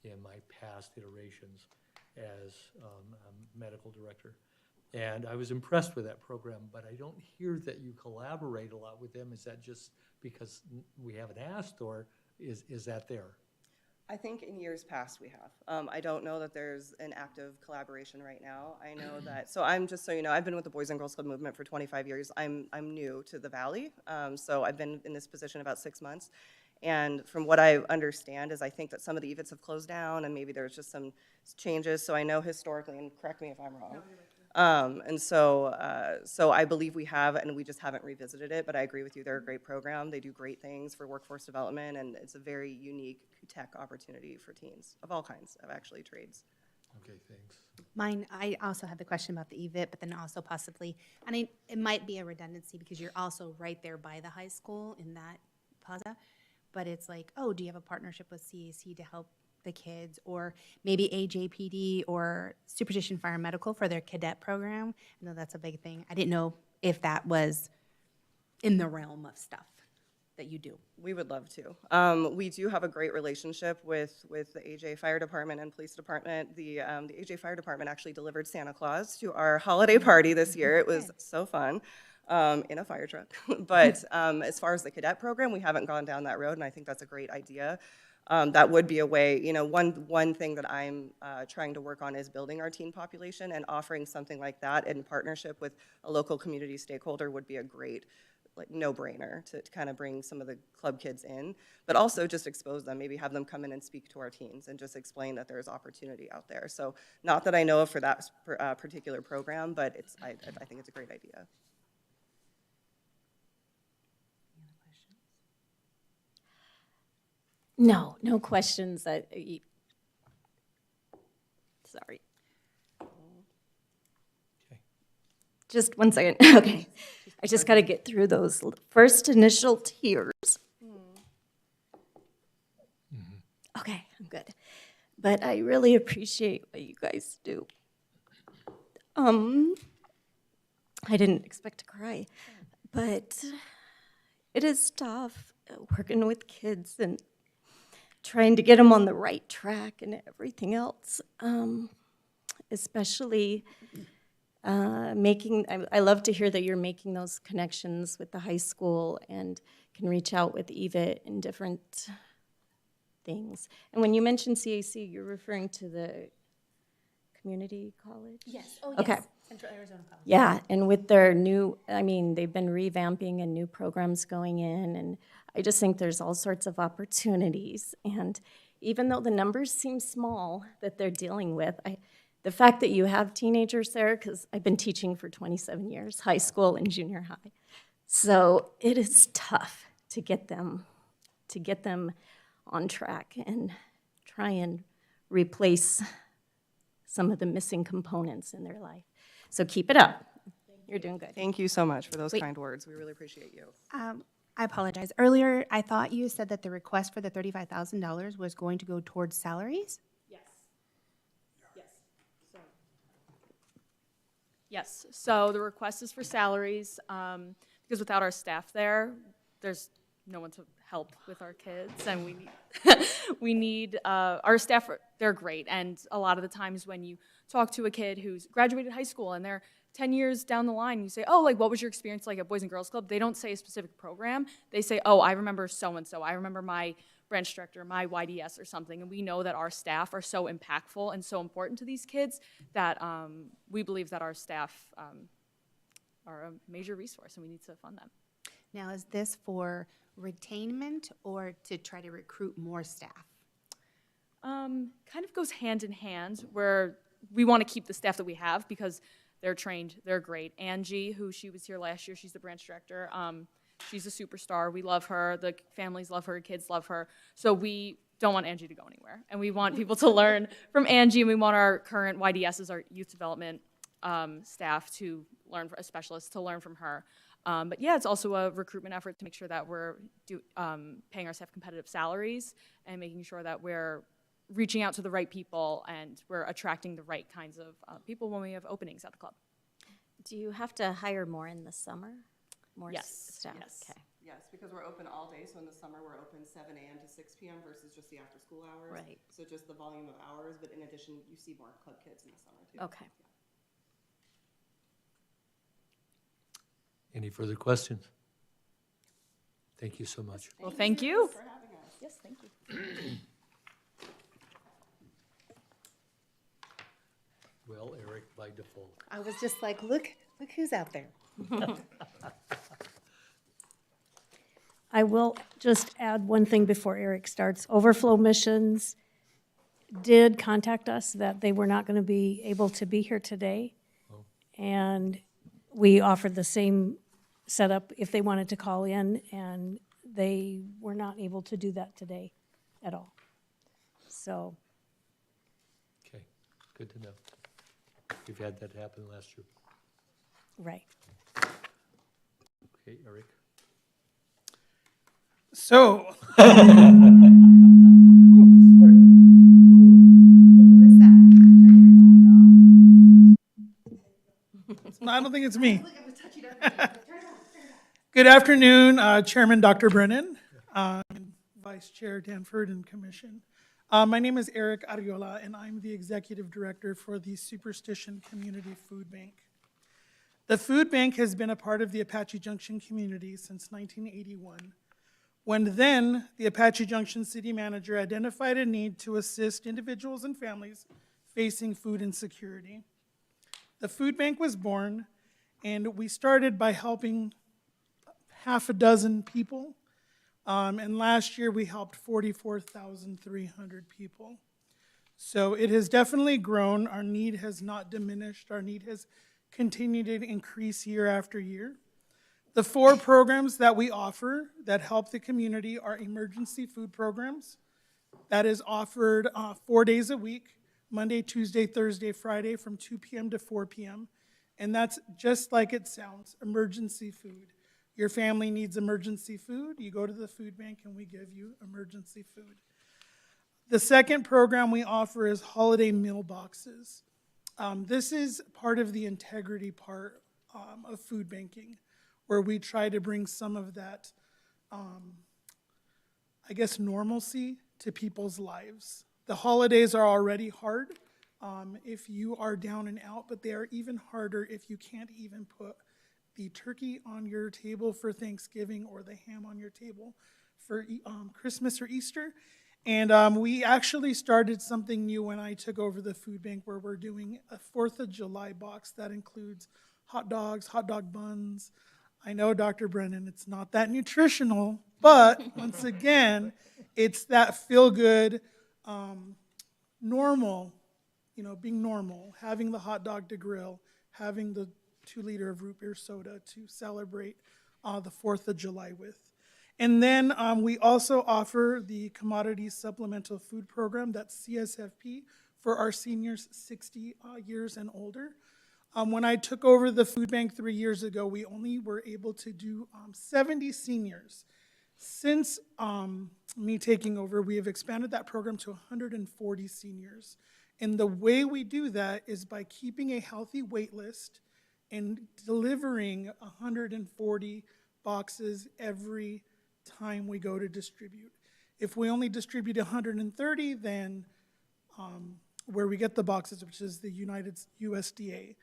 in my past iterations as a medical director. And I was impressed with that program, but I don't hear that you collaborate a lot with them. Is that just because we haven't asked, or is that there? I think in years past we have. I don't know that there's an active collaboration right now. I know that, so I'm just so you know, I've been with the Boys and Girls Club movement for 25 years. I'm new to the Valley, so I've been in this position about 6 months. And from what I understand is I think that some of the EVITs have closed down, and maybe there's just some changes. So I know historically, and correct me if I'm wrong. And so I believe we have, and we just haven't revisited it, but I agree with you, they're a great program. They do great things for workforce development, and it's a very unique tech opportunity for teens of all kinds of actually trades. Okay, thanks. Mine, I also had the question about the EVIT, but then also possibly, and it might be a redundancy because you're also right there by the high school in that plaza, but it's like, oh, do you have a partnership with CAC to help the kids, or maybe AJPD or Superstition Fire Medical for their cadet program? I know that's a big thing. I didn't know if that was in the realm of stuff that you do. We would love to. We do have a great relationship with the AJ Fire Department and Police Department. The AJ Fire Department actually delivered Santa Claus to our holiday party this year. It was so fun. In a fire truck. But as far as the cadet program, we haven't gone down that road, and I think that's a great idea. That would be a way, one thing that I'm trying to work on is building our teen population, and offering something like that in partnership with a local community stakeholder would be a great, no-brainer to kind of bring some of the club kids in, but also just expose them, maybe have them come in and speak to our teens and just explain that there's opportunity out there. So not that I know of for that particular program, but I think it's a great idea. No questions. Sorry. Okay. Just 1 second. Okay. I just got to get through those first initial tears. Okay, I'm good. But I really appreciate what you guys do. I didn't expect to cry, but it is tough working with kids and trying to get them on the right track and everything else, especially I love to hear that you're making those connections with the high school and can reach out with EVIT and different things. And when you mentioned CAC, you're referring to the community college? Yes. Oh, Okay. yes. Central Arizona College. Yeah, and with their new, they've been revamping and new programs going in, and I just think there's all sorts of opportunities. And even though the numbers seem small that they're dealing with, the fact that you have teenagers there, because I've been teaching for 27 years, high school and junior high, so it is tough to get them on track and try and replace some of the missing components in their life. So keep it up. You're doing good. Thank you so much for those Wait. kind words. We really appreciate you. I apologize. Earlier, I thought you said that the request for the $35,000 was going to go towards salaries? Yes, so the request is for salaries, because without our staff there, there's no one to help with our kids, and we need, we need, our staff, they're great, and a lot of the times when you talk to a kid who's graduated high school and they're 10 years down the line, you say, oh, like, what was your experience like at Boys and Girls Club? They don't say a specific program. They say, oh, I remember so-and-so. I remember my branch director, my YDS or something. And we know that our staff are so impactful and so important to these kids that we believe that our staff are a major resource and we need to fund them. Now, is this for retainment or to try to recruit more staff? Kind of goes hand in hand where we want to keep the staff that we have because they're trained, they're great. Angie, who she was here last year, she's the branch director. She's a superstar. We love her. The families love her. Kids love her. So we don't want Angie to go anywhere. And we want people to learn from Angie, and we want our current YDSs, our youth development staff, to learn, specialists, to learn from her. But yeah, it's also a recruitment effort to make sure that we're paying our staff competitive salaries and making sure that we're reaching out to the right people and we're attracting the right kinds of people when we have openings at the club. Do you have to hire more in the summer? More Yes, staff? yes. Okay. Yes, because we're open all day, so in the summer, we're open 7 a.m. to 6 p.m. versus just the after-school hours. Right. So just the volume of hours, but in addition, you see more club kids in the summer, too. Okay. Any further questions? Thank you so much. Well, thank you. For having us. Yes, thank you. Well, Eric, by default. I was just like, look who's out there. I will just add one thing before Eric starts. Over-Flo Missions did contact us that they were not going to be able to be here today. And we offered the same setup if they wanted to call in, and they were not able to do that today at all. So, Okay, good to know. We've had that happen last year. right. Okay, Eric. So, no, I don't think it's me. Good afternoon, Chairman Dr. Brennan, Vice Chair Danford, and Commission. My name is Eric Arriola, and I'm the Executive Director for the Superstition Community Food Bank. The food bank has been a part of the Apache Junction community since 1981, when then the Apache Junction city manager identified a need to assist individuals and families facing food insecurity. The food bank was born, and we started by helping half a dozen people, and last year we helped 44,300 people. So it has definitely grown. Our need has not diminished. Our need has continued to increase year after year. The 4 programs that we offer that help the community are emergency food programs. That is offered 4 days a week, Monday, Tuesday, Thursday, Friday, from 2 p.m. to 4 p.m. And that's just like it sounds, emergency food. Your family needs emergency food, you go to the food bank and we give you emergency food. The second program we offer is holiday meal boxes. This is part of the integrity part of food banking, where we try to bring some of that, I guess, normalcy to people's lives. The holidays are already hard if you are down and out, but they are even harder if you can't even put the turkey on your table for Thanksgiving or the ham on your table for Christmas or Easter. And we actually started something new when I took over the food bank, where we're doing a 4th of July box that includes hot dogs, hot dog buns. I know, Dr. Brennan, it's not that nutritional, but once again, it's that feel-good, normal, being normal, having the hot dog to grill, having the 2-liter of root beer soda to celebrate the 4th of July with. And then we also offer the Commodity Supplemental Food Program, that's CSFP, for our seniors 60 years and older. When I took over the food bank 3 years ago, we only were able to do 70 seniors. Since me taking over, we have expanded that program to 140 seniors. And the way we do that is by keeping a healthy wait list and delivering 140 boxes every time we go to distribute. If we only distribute 130, then where we get the boxes, which is the USDA,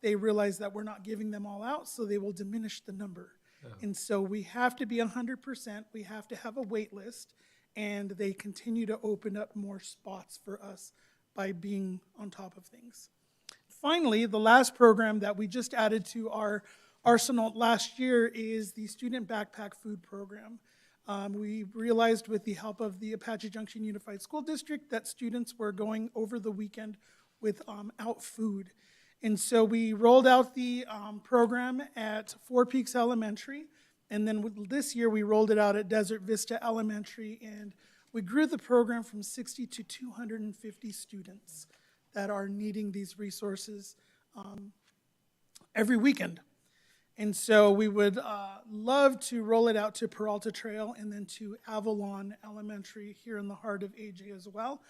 they realize that we're not giving them all out, so they will diminish the number. And so we have to be 100%, we have to have a wait list, and they continue to open up more spots for us by being on top of things. Finally, the last program that we just added to our arsenal last year is the Student Backpack Food Program. We realized with the help of the Apache Junction Unified School District that students were going over the weekend without food. And so we rolled out the program at Four Peaks Elementary, and then this year we rolled it out at Desert Vista Elementary, and we grew the program from 60 to 250 students that are needing these resources every weekend. And so we would love to roll it out to Peralta Trail and then to Avalon Elementary here in the heart of AJ as well.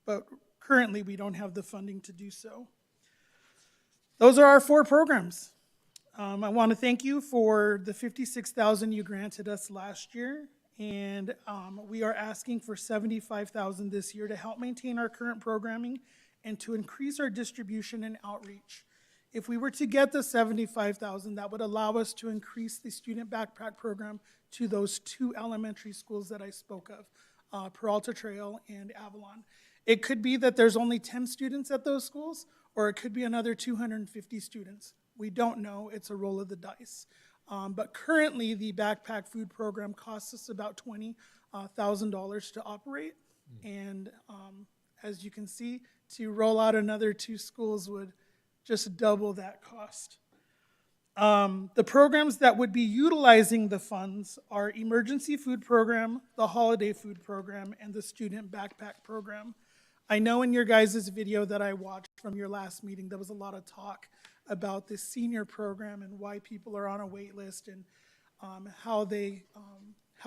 But currently we don't have the funding to do so. Those are our 4 programs. I want to thank you for the $56,000 you granted us last year, and we are asking for $75,000 this year to help maintain our current programming and to increase our distribution and outreach. If we were to get the $75,000, that would allow us to increase the student backpack program to those 2 elementary schools that I spoke of, Peralta Trail and Avalon. It could be that there's only 10 students at those schools, or it could be another 250 students. We don't know, it's a roll of the dice. But currently, the backpack food program costs us about $20,000 to operate. And as you can see, to roll out another 2 schools would just double that cost. The programs that would be utilizing the funds are Emergency Food Program, the Holiday Food Program, and the Student Backpack Program. I know in your guys' video that I watched from your last meeting, there was a lot of talk about this senior program and why people are on a wait list and how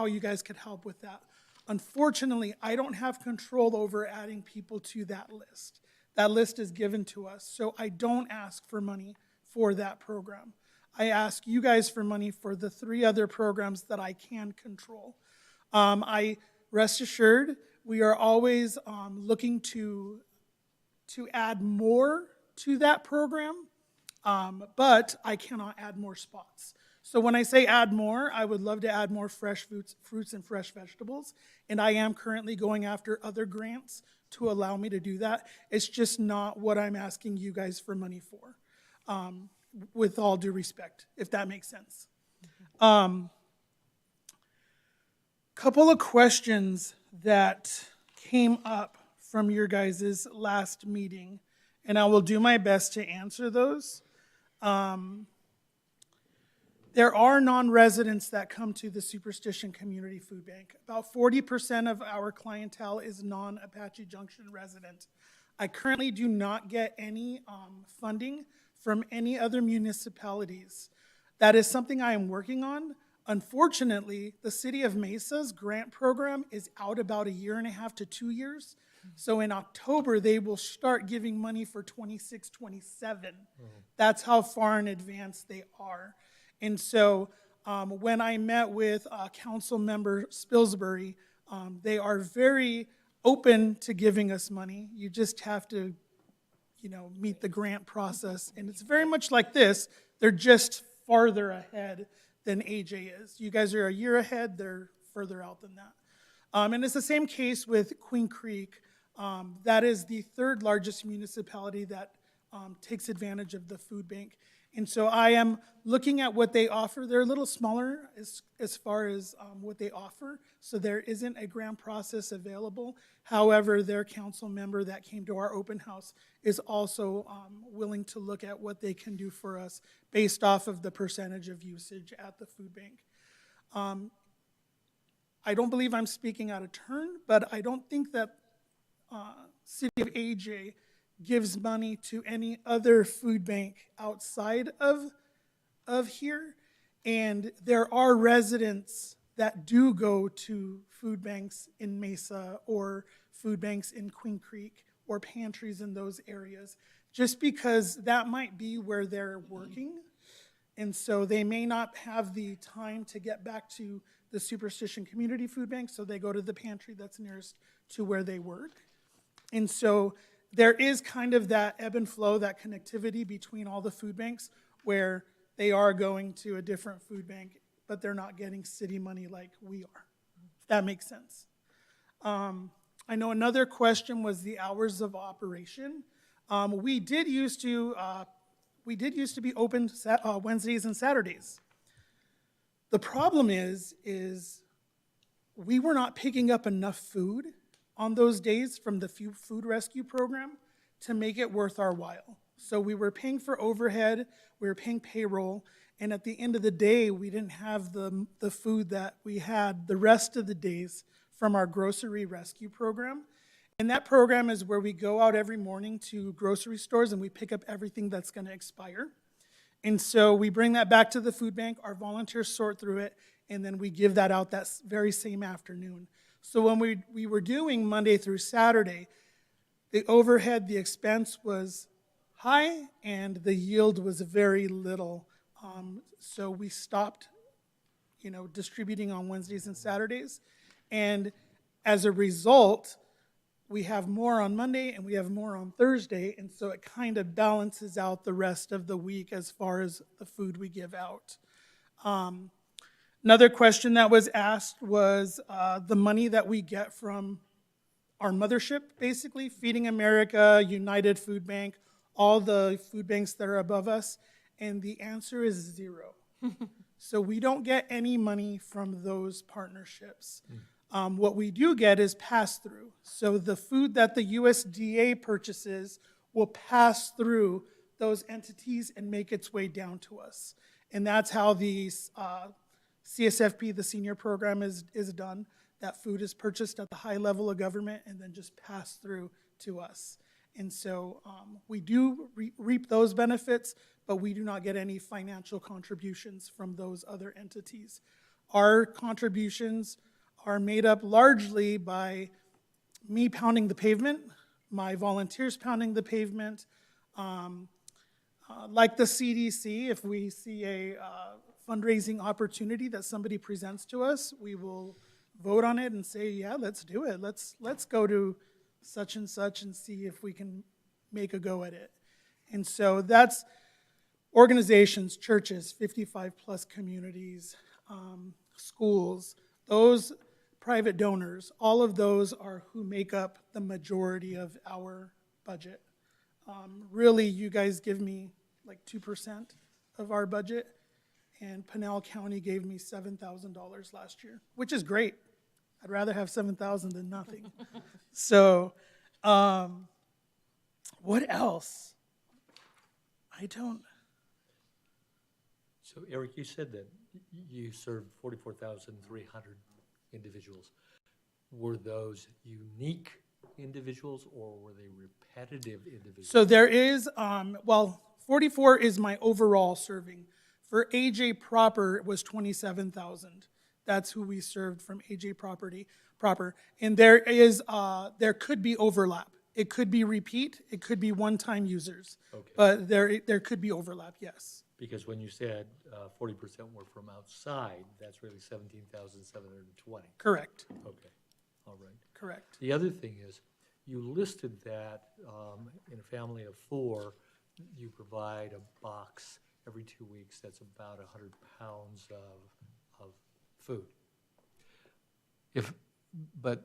you guys could help with that. Unfortunately, I don't have control over adding people to that list. That list is given to us, so I don't ask for money for that program. I ask you guys for money for the 3 other programs that I can control. Rest assured, we are always looking to add more to that program, but I cannot add more spots. So when I say add more, I would love to add more fresh fruits and fresh vegetables, and I am currently going after other grants to allow me to do that. It's just not what I'm asking you guys for money for, with all due respect, if that makes sense. Couple of questions that came up from your guys' last meeting, and I will do my best to answer those. There are non-residents that come to the Superstition Community Food Bank. About 40% of our clientele is non-Apache Junction resident. I currently do not get any funding from any other municipalities. That is something I am working on. Unfortunately, the City of Mesa's grant program is out about 1.5 to 2 years. So in October, they will start giving money for 26, 27. That's how far in advance they are. And so when I met with Council Member Spilsbury, they are very open to giving us money. You just have to, meet the grant process. And it's very much like this. They're just farther ahead than AJ is. You guys are a year ahead. They're further out than that. And it's the same case with Queen Creek. That is the 3rd largest municipality that takes advantage of the food bank. And so I am looking at what they offer. They're a little smaller as far as what they offer, so there isn't a grant process available. However, their council member that came to our open house is also willing to look at what they can do for us based off of the percentage of usage at the food bank. I don't believe I'm speaking out of turn, but I don't think that City of AJ gives money to any other food bank outside of here. And there are residents that do go to food banks in Mesa or food banks in Queen Creek or pantries in those areas, just because that might be where they're working. And so they may not have the time to get back to the Superstition Community Food Bank, so they go to the pantry that's nearest to where they work. And so there is kind of that ebb and flow, that connectivity between all the food banks where they are going to a different food bank, but they're not getting city money like we are. If that makes sense. I know another question was the hours of operation. We did used to be open Wednesdays and Saturdays. The problem is we were not picking up enough food on those days from the food rescue program to make it worth our while. So we were paying for overhead, we were paying payroll, and at the end of the day, we didn't have the food that we had the rest of the days from our grocery rescue program. And that program is where we go out every morning to grocery stores and we pick up everything that's going to expire. And so we bring that back to the food bank, our volunteers sort through it, and then we give that out that very same afternoon. So when we were doing Monday through Saturday, the overhead, the expense was high, and the yield was very little. So we stopped, distributing on Wednesdays and Saturdays. And as a result, we have more on Monday and we have more on Thursday, and so it kind of balances out the rest of the week as far as the food we give out. Another question that was asked was the money that we get from our mothership, basically, Feeding America, United Food Bank, all the food banks that are above us, and the answer is zero. So we don't get any money from those partnerships. What we do get is pass-through. So the food that the USDA purchases will pass through those entities and make its way down to us. And that's how the CSFP, the senior program, is done. That food is purchased at the high level of government and then just passed through to us. And so we do reap those benefits, but we do not get any financial contributions from those other entities. Our contributions are made up largely by me pounding the pavement, my volunteers pounding the pavement. Like the CDC, if we see a fundraising opportunity that somebody presents to us, we will vote on it and say, yeah, let's do it. Let's go to such and see if we can make a go at it. And so that's organizations, churches, 55 plus communities, schools, those private donors, all of those are who make up the majority of our budget. Really, you guys give me like 2% of our budget, and Pinal County gave me $7,000 last year, which is great. I'd rather have $7,000 than nothing. So, what else? So Eric, you said that you served 44,300 individuals. Were those unique individuals or were they repetitive individuals? So there is, 44 is my overall serving. For AJ proper, it was 27,000. That's who we served from AJ proper. And there could be overlap. It could be repeat, it could be one-time users. Okay. But there could be overlap, yes. Because when you said 40% were from outside, that's really 17,720. Correct. Okay, all right. Correct. The other thing is, you listed that in a family of 4, you provide a box every 2 weeks. That's about 100 pounds of food. But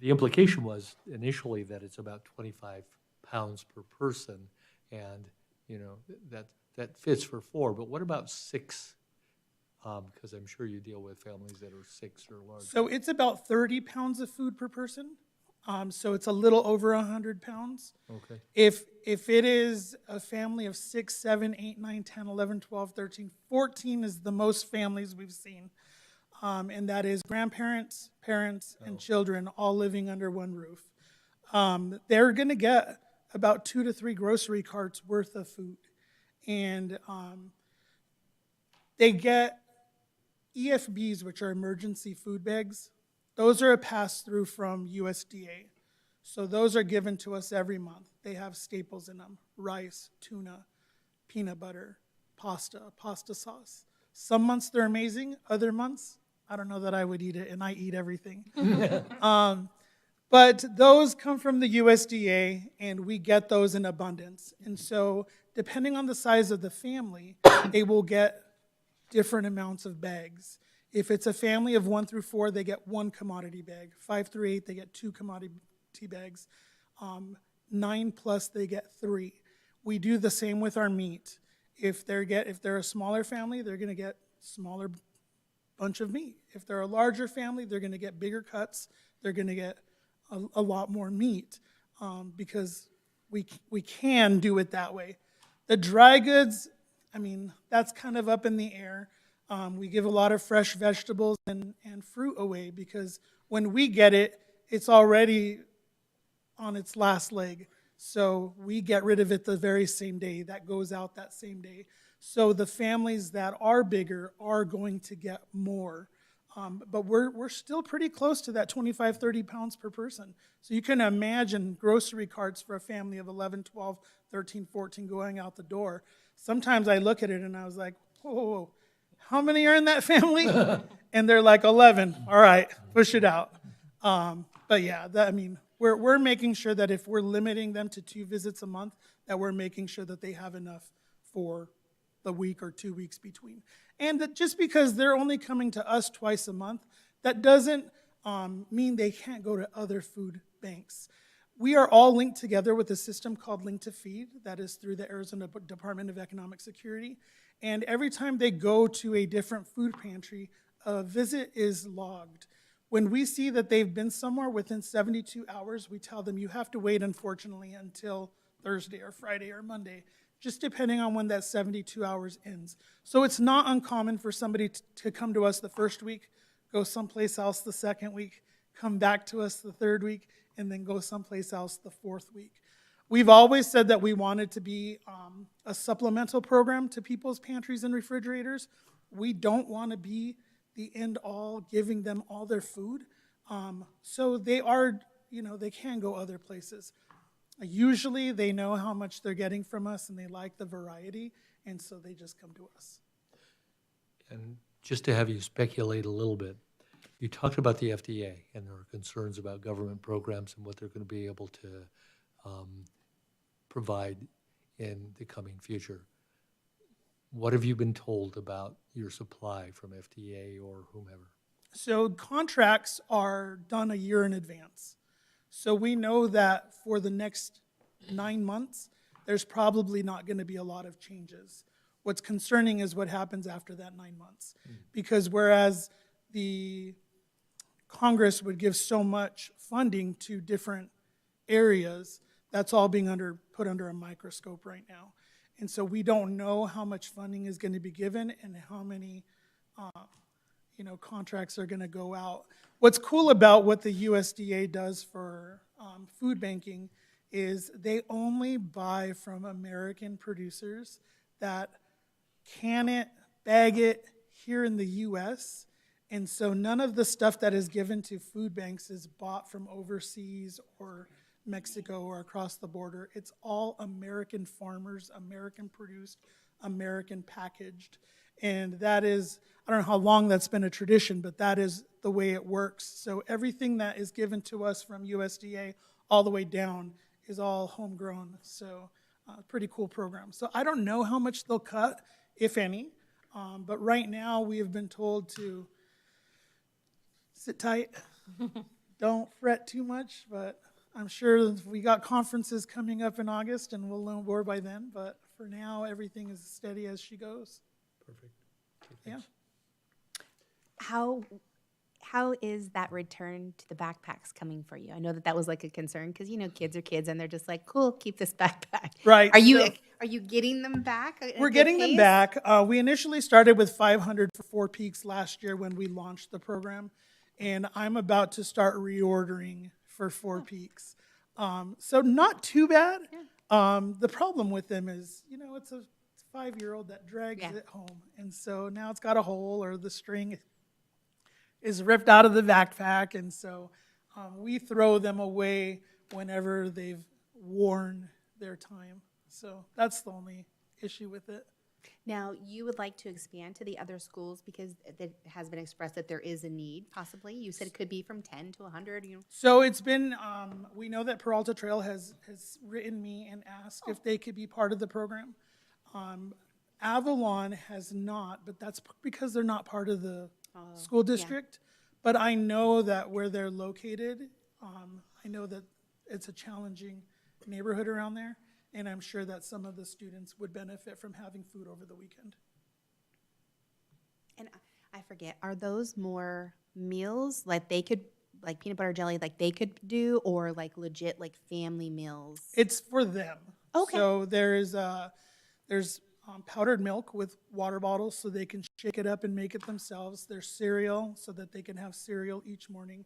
the implication was initially that it's about 25 pounds per person, and that fits for 4. But what about 6? Because I'm sure you deal with families that are 6 or larger. So it's about 30 pounds of food per person. So it's a little over 100 pounds. Okay. If it is a family of 6, 7, 8, 9, 10, 11, 12, 13, 14 is the most families we've seen. And that is grandparents, parents, and children all living under one roof. They're going to get about 2 to 3 grocery carts worth of food. And they get EFBs, which are emergency food bags. Those are a pass-through from USDA. So those are given to us every month. They have staples in them: rice, tuna, peanut butter, pasta sauce. Some months they're amazing. Other months, I don't know that I would eat it, and I eat everything. But those come from the USDA, and we get those in abundance. And so depending on the size of the family, they will get different amounts of bags. If it's a family of 1 through 4, they get 1 commodity bag. 5 through 8, they get 2 commodity bags. 9 plus, they get 3. We do the same with our meat. If they're a smaller family, they're going to get smaller bunch of meat. If they're a larger family, they're going to get bigger cuts. They're going to get a lot more meat because we can do it that way. The dry goods, I mean, that's kind of up in the air. We give a lot of fresh vegetables and fruit away because when we get it, it's already on its last leg. So we get rid of it the very same day. That goes out that same day. So the families that are bigger are going to get more. But we're still pretty close to that 25, 30 pounds per person. So you can imagine grocery carts for a family of 11, 12, 13, 14 going out the door. Sometimes I look at it and I was like, whoa, how many are in that family? And they're like 11. All right, push it out. But yeah, we're making sure that if we're limiting them to 2 visits a month, that we're making sure that they have enough for the week or 2 weeks between. And that just because they're only coming to us twice a month, that doesn't mean they can't go to other food banks. We are all linked together with a system called Link to Feed that is through the Arizona Department of Economic Security. And every time they go to a different food pantry, a visit is logged. When we see that they've been somewhere within 72 hours, we tell them you have to wait, unfortunately, until Thursday or Friday or Monday, just depending on when that 72 hours ends. So it's not uncommon for somebody to come to us the first week, go someplace else the second week, come back to us the third week, and then go someplace else the fourth week. We've always said that we wanted to be a supplemental program to people's pantries and refrigerators. We don't want to be the end all, giving them all their food. So they are, they can go other places. Usually they know how much they're getting from us and they like the variety, and so they just come to us. And just to have you speculate a little bit, you talked about the FDA and there are concerns about government programs and what they're going to be able to provide in the coming future. What have you been told about your supply from FDA or whomever? So contracts are done a year in advance. So we know that for the next 9 months, there's probably not going to be a lot of changes. What's concerning is what happens after that 9 months. Because whereas the Congress would give so much funding to different areas, that's all being put under a microscope right now. And so we don't know how much funding is going to be given and how many contracts are going to go out. What's cool about what the USDA does for food banking is they only buy from American producers that can it, bag it here in the U.S., and so none of the stuff that is given to food banks is bought from overseas or Mexico or across the border. It's all American farmers, American produced, American packaged. And that is, I don't know how long that's been a tradition, but that is the way it works. So everything that is given to us from USDA all the way down is all homegrown. So pretty cool program. So I don't know how much they'll cut, if any, but right now we have been told to sit tight, don't fret too much, but I'm sure we got conferences coming up in August and we'll know more by then, but for now, everything is steady as she goes. Perfect. Yeah. How how is that return to the backpacks coming for you? I know that was like a concern because, you know, kids are kids and they're just like, cool, keep this backpack. Right, Are you so- are you getting them back? at a We're good getting them pace? back. We initially started with 500 for Four Peaks last year when we launched the program, and I'm about to start reordering for Four Peaks. So not too bad. The problem with them is, you know, it's a 5-year-old that drags Yeah. it home, and so now it's got a hole or the string is ripped out of the backpack, and so we throw them away whenever they've worn their time. So that's the only issue with it. Now, you would like to expand to the other schools because it has been expressed that there is a need, possibly. You said it could be from 10 to 100, you know. So it's been, we know that Peralta Trail has written me and asked if they could be part of the program. Avalon has not, but that's because they're not part of the school district. But I know that where they're located, I know that it's a challenging neighborhood around there. And I'm sure that some of the students would benefit from having food over the weekend. And I forget, are those more meals like they could, like peanut butter jelly, like they could do, or like legit like family meals? It's for them. Okay. So there's powdered milk with water bottles so they can shake it up and make it themselves. There's cereal so that they can have cereal each morning.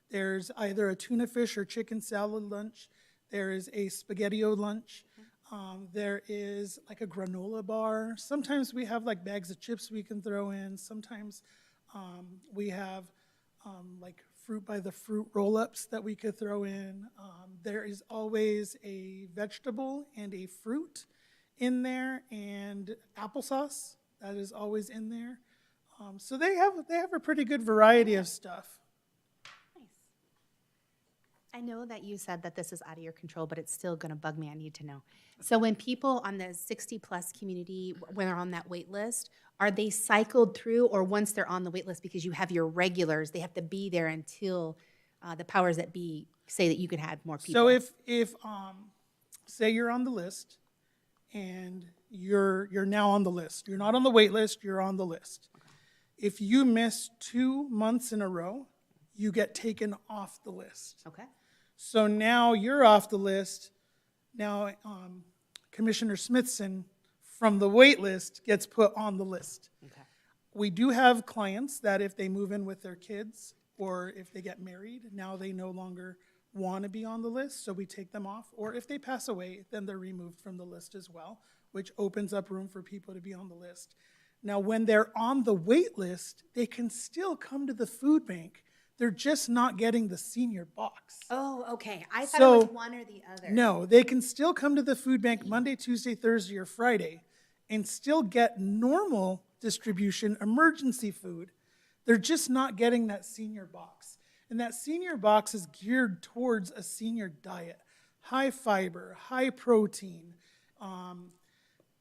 There's either a tuna fish or chicken salad lunch. There is a SpaghettiO lunch. There is like a granola bar. Sometimes we have like bags of chips we can throw in. Sometimes we have like fruit by the fruit roll-ups that we could throw in. There is always a vegetable and a fruit in there, and applesauce that is always in there. So they have a pretty good variety of stuff. I know that you said that this is out of your control, but it's still going to bug me. I need to know. So when people on the 60-plus community, when they're on that wait list, are they cycled through, or once they're on the wait list because you have your regulars, they have to be there until the powers that be say that you could have more people? So if say you're on the list and you're now on the list, you're not on the wait list, you're on the list. If you miss 2 months in a row, you get taken off the list. Okay. So now you're off the list. Now Commissioner Smithson from the wait list gets put on the list. Okay. We do have clients that if they move in with their kids or if they get married, now they no longer want to be on the list, so we take them off. Or if they pass away, then they're removed from the list as well, which opens up room for people to be on the list. Now, when they're on the wait list, they can still come to the food bank. They're just not getting the senior box. Oh, okay. I thought So- it was one or the other. No, they can still come to the food bank Monday, Tuesday, Thursday, or Friday and still get normal distribution, emergency food. They're just not getting that senior box. And that senior box is geared towards a senior diet. High fiber, high protein,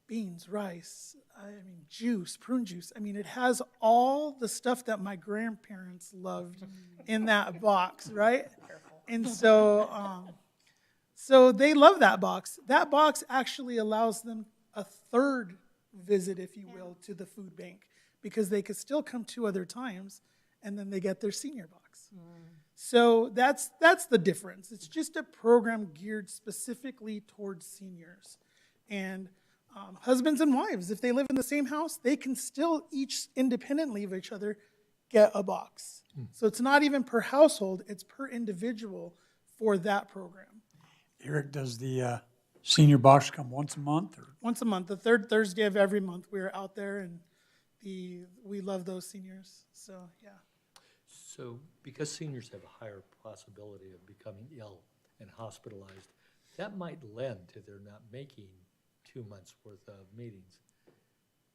beans, rice, juice, prune juice. It has all the stuff that my grandparents loved in that box, right? And so, so they love that box. That box actually allows them a third visit, if you will, to the food bank because they could still come 2 other times and then they get their senior box. So that's the difference. It's just a program geared specifically towards seniors. And husbands and wives, if they live in the same house, they can still each independently of each other get a box. So it's not even per household, it's per individual for that program. Eric, does the senior box come once a month? Or? Once a month, the 3rd Thursday of every month, we're out there and we love those seniors. So, yeah. So because seniors have a higher possibility of becoming ill and hospitalized, that might lend to their not making 2 months' worth of meetings.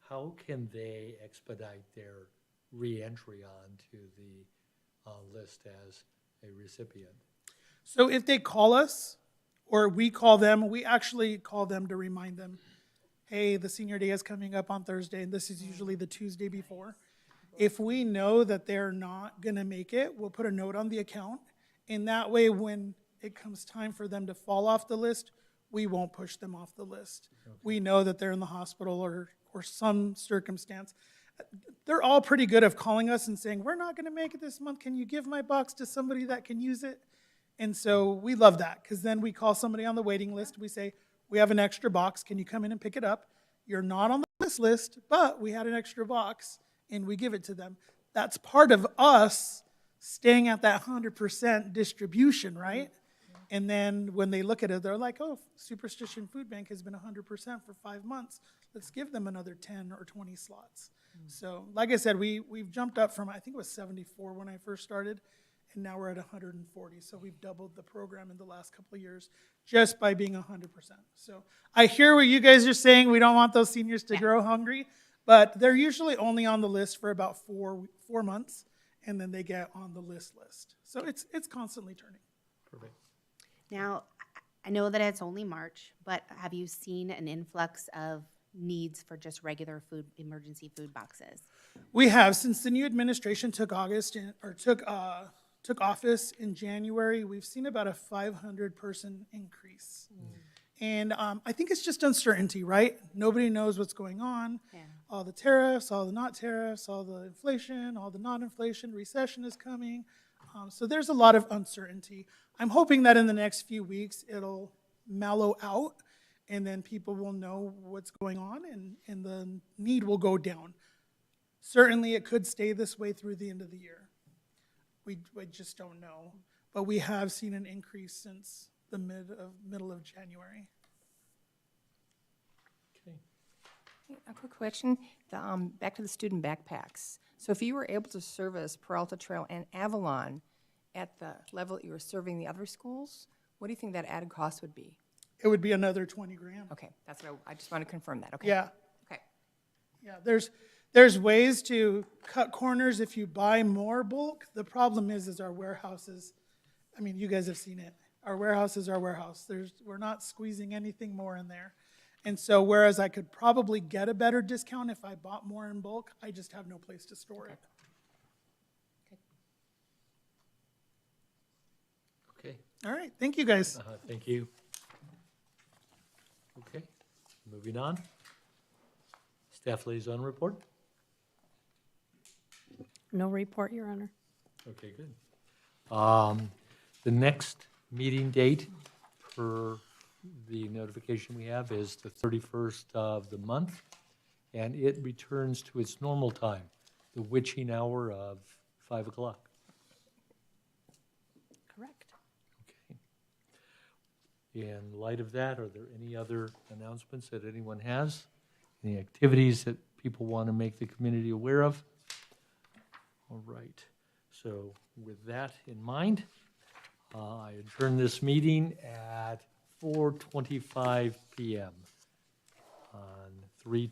How can they expedite their reentry onto the list as a recipient? So if they call us or we call them, we actually call them to remind them, hey, the senior day is coming up on Thursday, and this is usually the Tuesday before. If we know that they're not going to make it, we'll put a note on the account, and that way when it comes time for them to fall off the list, we won't push them off the list. Okay. We know that they're in the hospital or some circumstance. they're all pretty good of calling us and saying, we're not going to make it this month. Can you give my box to somebody that can use it? And so we love that, because then we call somebody on the waiting list. We say, we have an extra box. Can you come in and pick it up? You're not on this list, but we had an extra box, and we give it to them. That's part of us staying at that 100% distribution, right? And then when they look at it, they're like, oh, Superstition Food Bank has been 100% for 5 months. Let's give them another 10 or 20 slots. So like I said, we've jumped up from, I think it was 74 when I first started, and now we're at 140. So we've doubled the program in the last couple of years just by being 100%. So I hear what you guys are saying. We don't want those seniors to grow hungry, but they're usually only on the list for about 4 months, and then they get on the list. So it's constantly turning. Perfect. Now, I know that it's only March, but have you seen an influx of needs for just regular food, emergency food boxes? We have, since the new administration took office in January, we've seen about a 500-person increase. And I think it's just uncertainty, right? Nobody knows what's going on. Yeah. All the tariffs, all the not tariffs, all the inflation, all the non-inflation, recession is coming. So there's a lot of uncertainty. I'm hoping that in the next few weeks, it'll mellow out, and then people will know what's going on, and the need will go down. Certainly, it could stay this way through the end of the year. We just don't know. But we have seen an increase since the middle of January. Okay. A quick question, back to the student backpacks. So if you were able to service Peralta Trail and Avalon at the level that you were serving the other schools, what do you think that added cost would be? It would be another 20 grand. Okay, that's what I just want to confirm that, okay? Yeah. Okay. Yeah, there's ways to cut corners if you buy more bulk. The problem is our warehouses, I mean, you guys have seen it. Our warehouse is our warehouse. We're not squeezing anything more in there. And so whereas I could probably get a better discount if I bought more in bulk, I just have no place to store it. Okay. All right, thank you guys. Thank you. Okay, moving on. Staff liaison report. No report, Your Honor. Okay, good. The next meeting date per the notification we have is the 31st of the month, and it returns to its normal time, the witching hour of 5 o'clock. Correct. Okay. In light of that, are there any other announcements that anyone has? Any activities that people want to make the community aware of? All right. So with that in mind, I adjourn this meeting at 4:25 p.m. on 3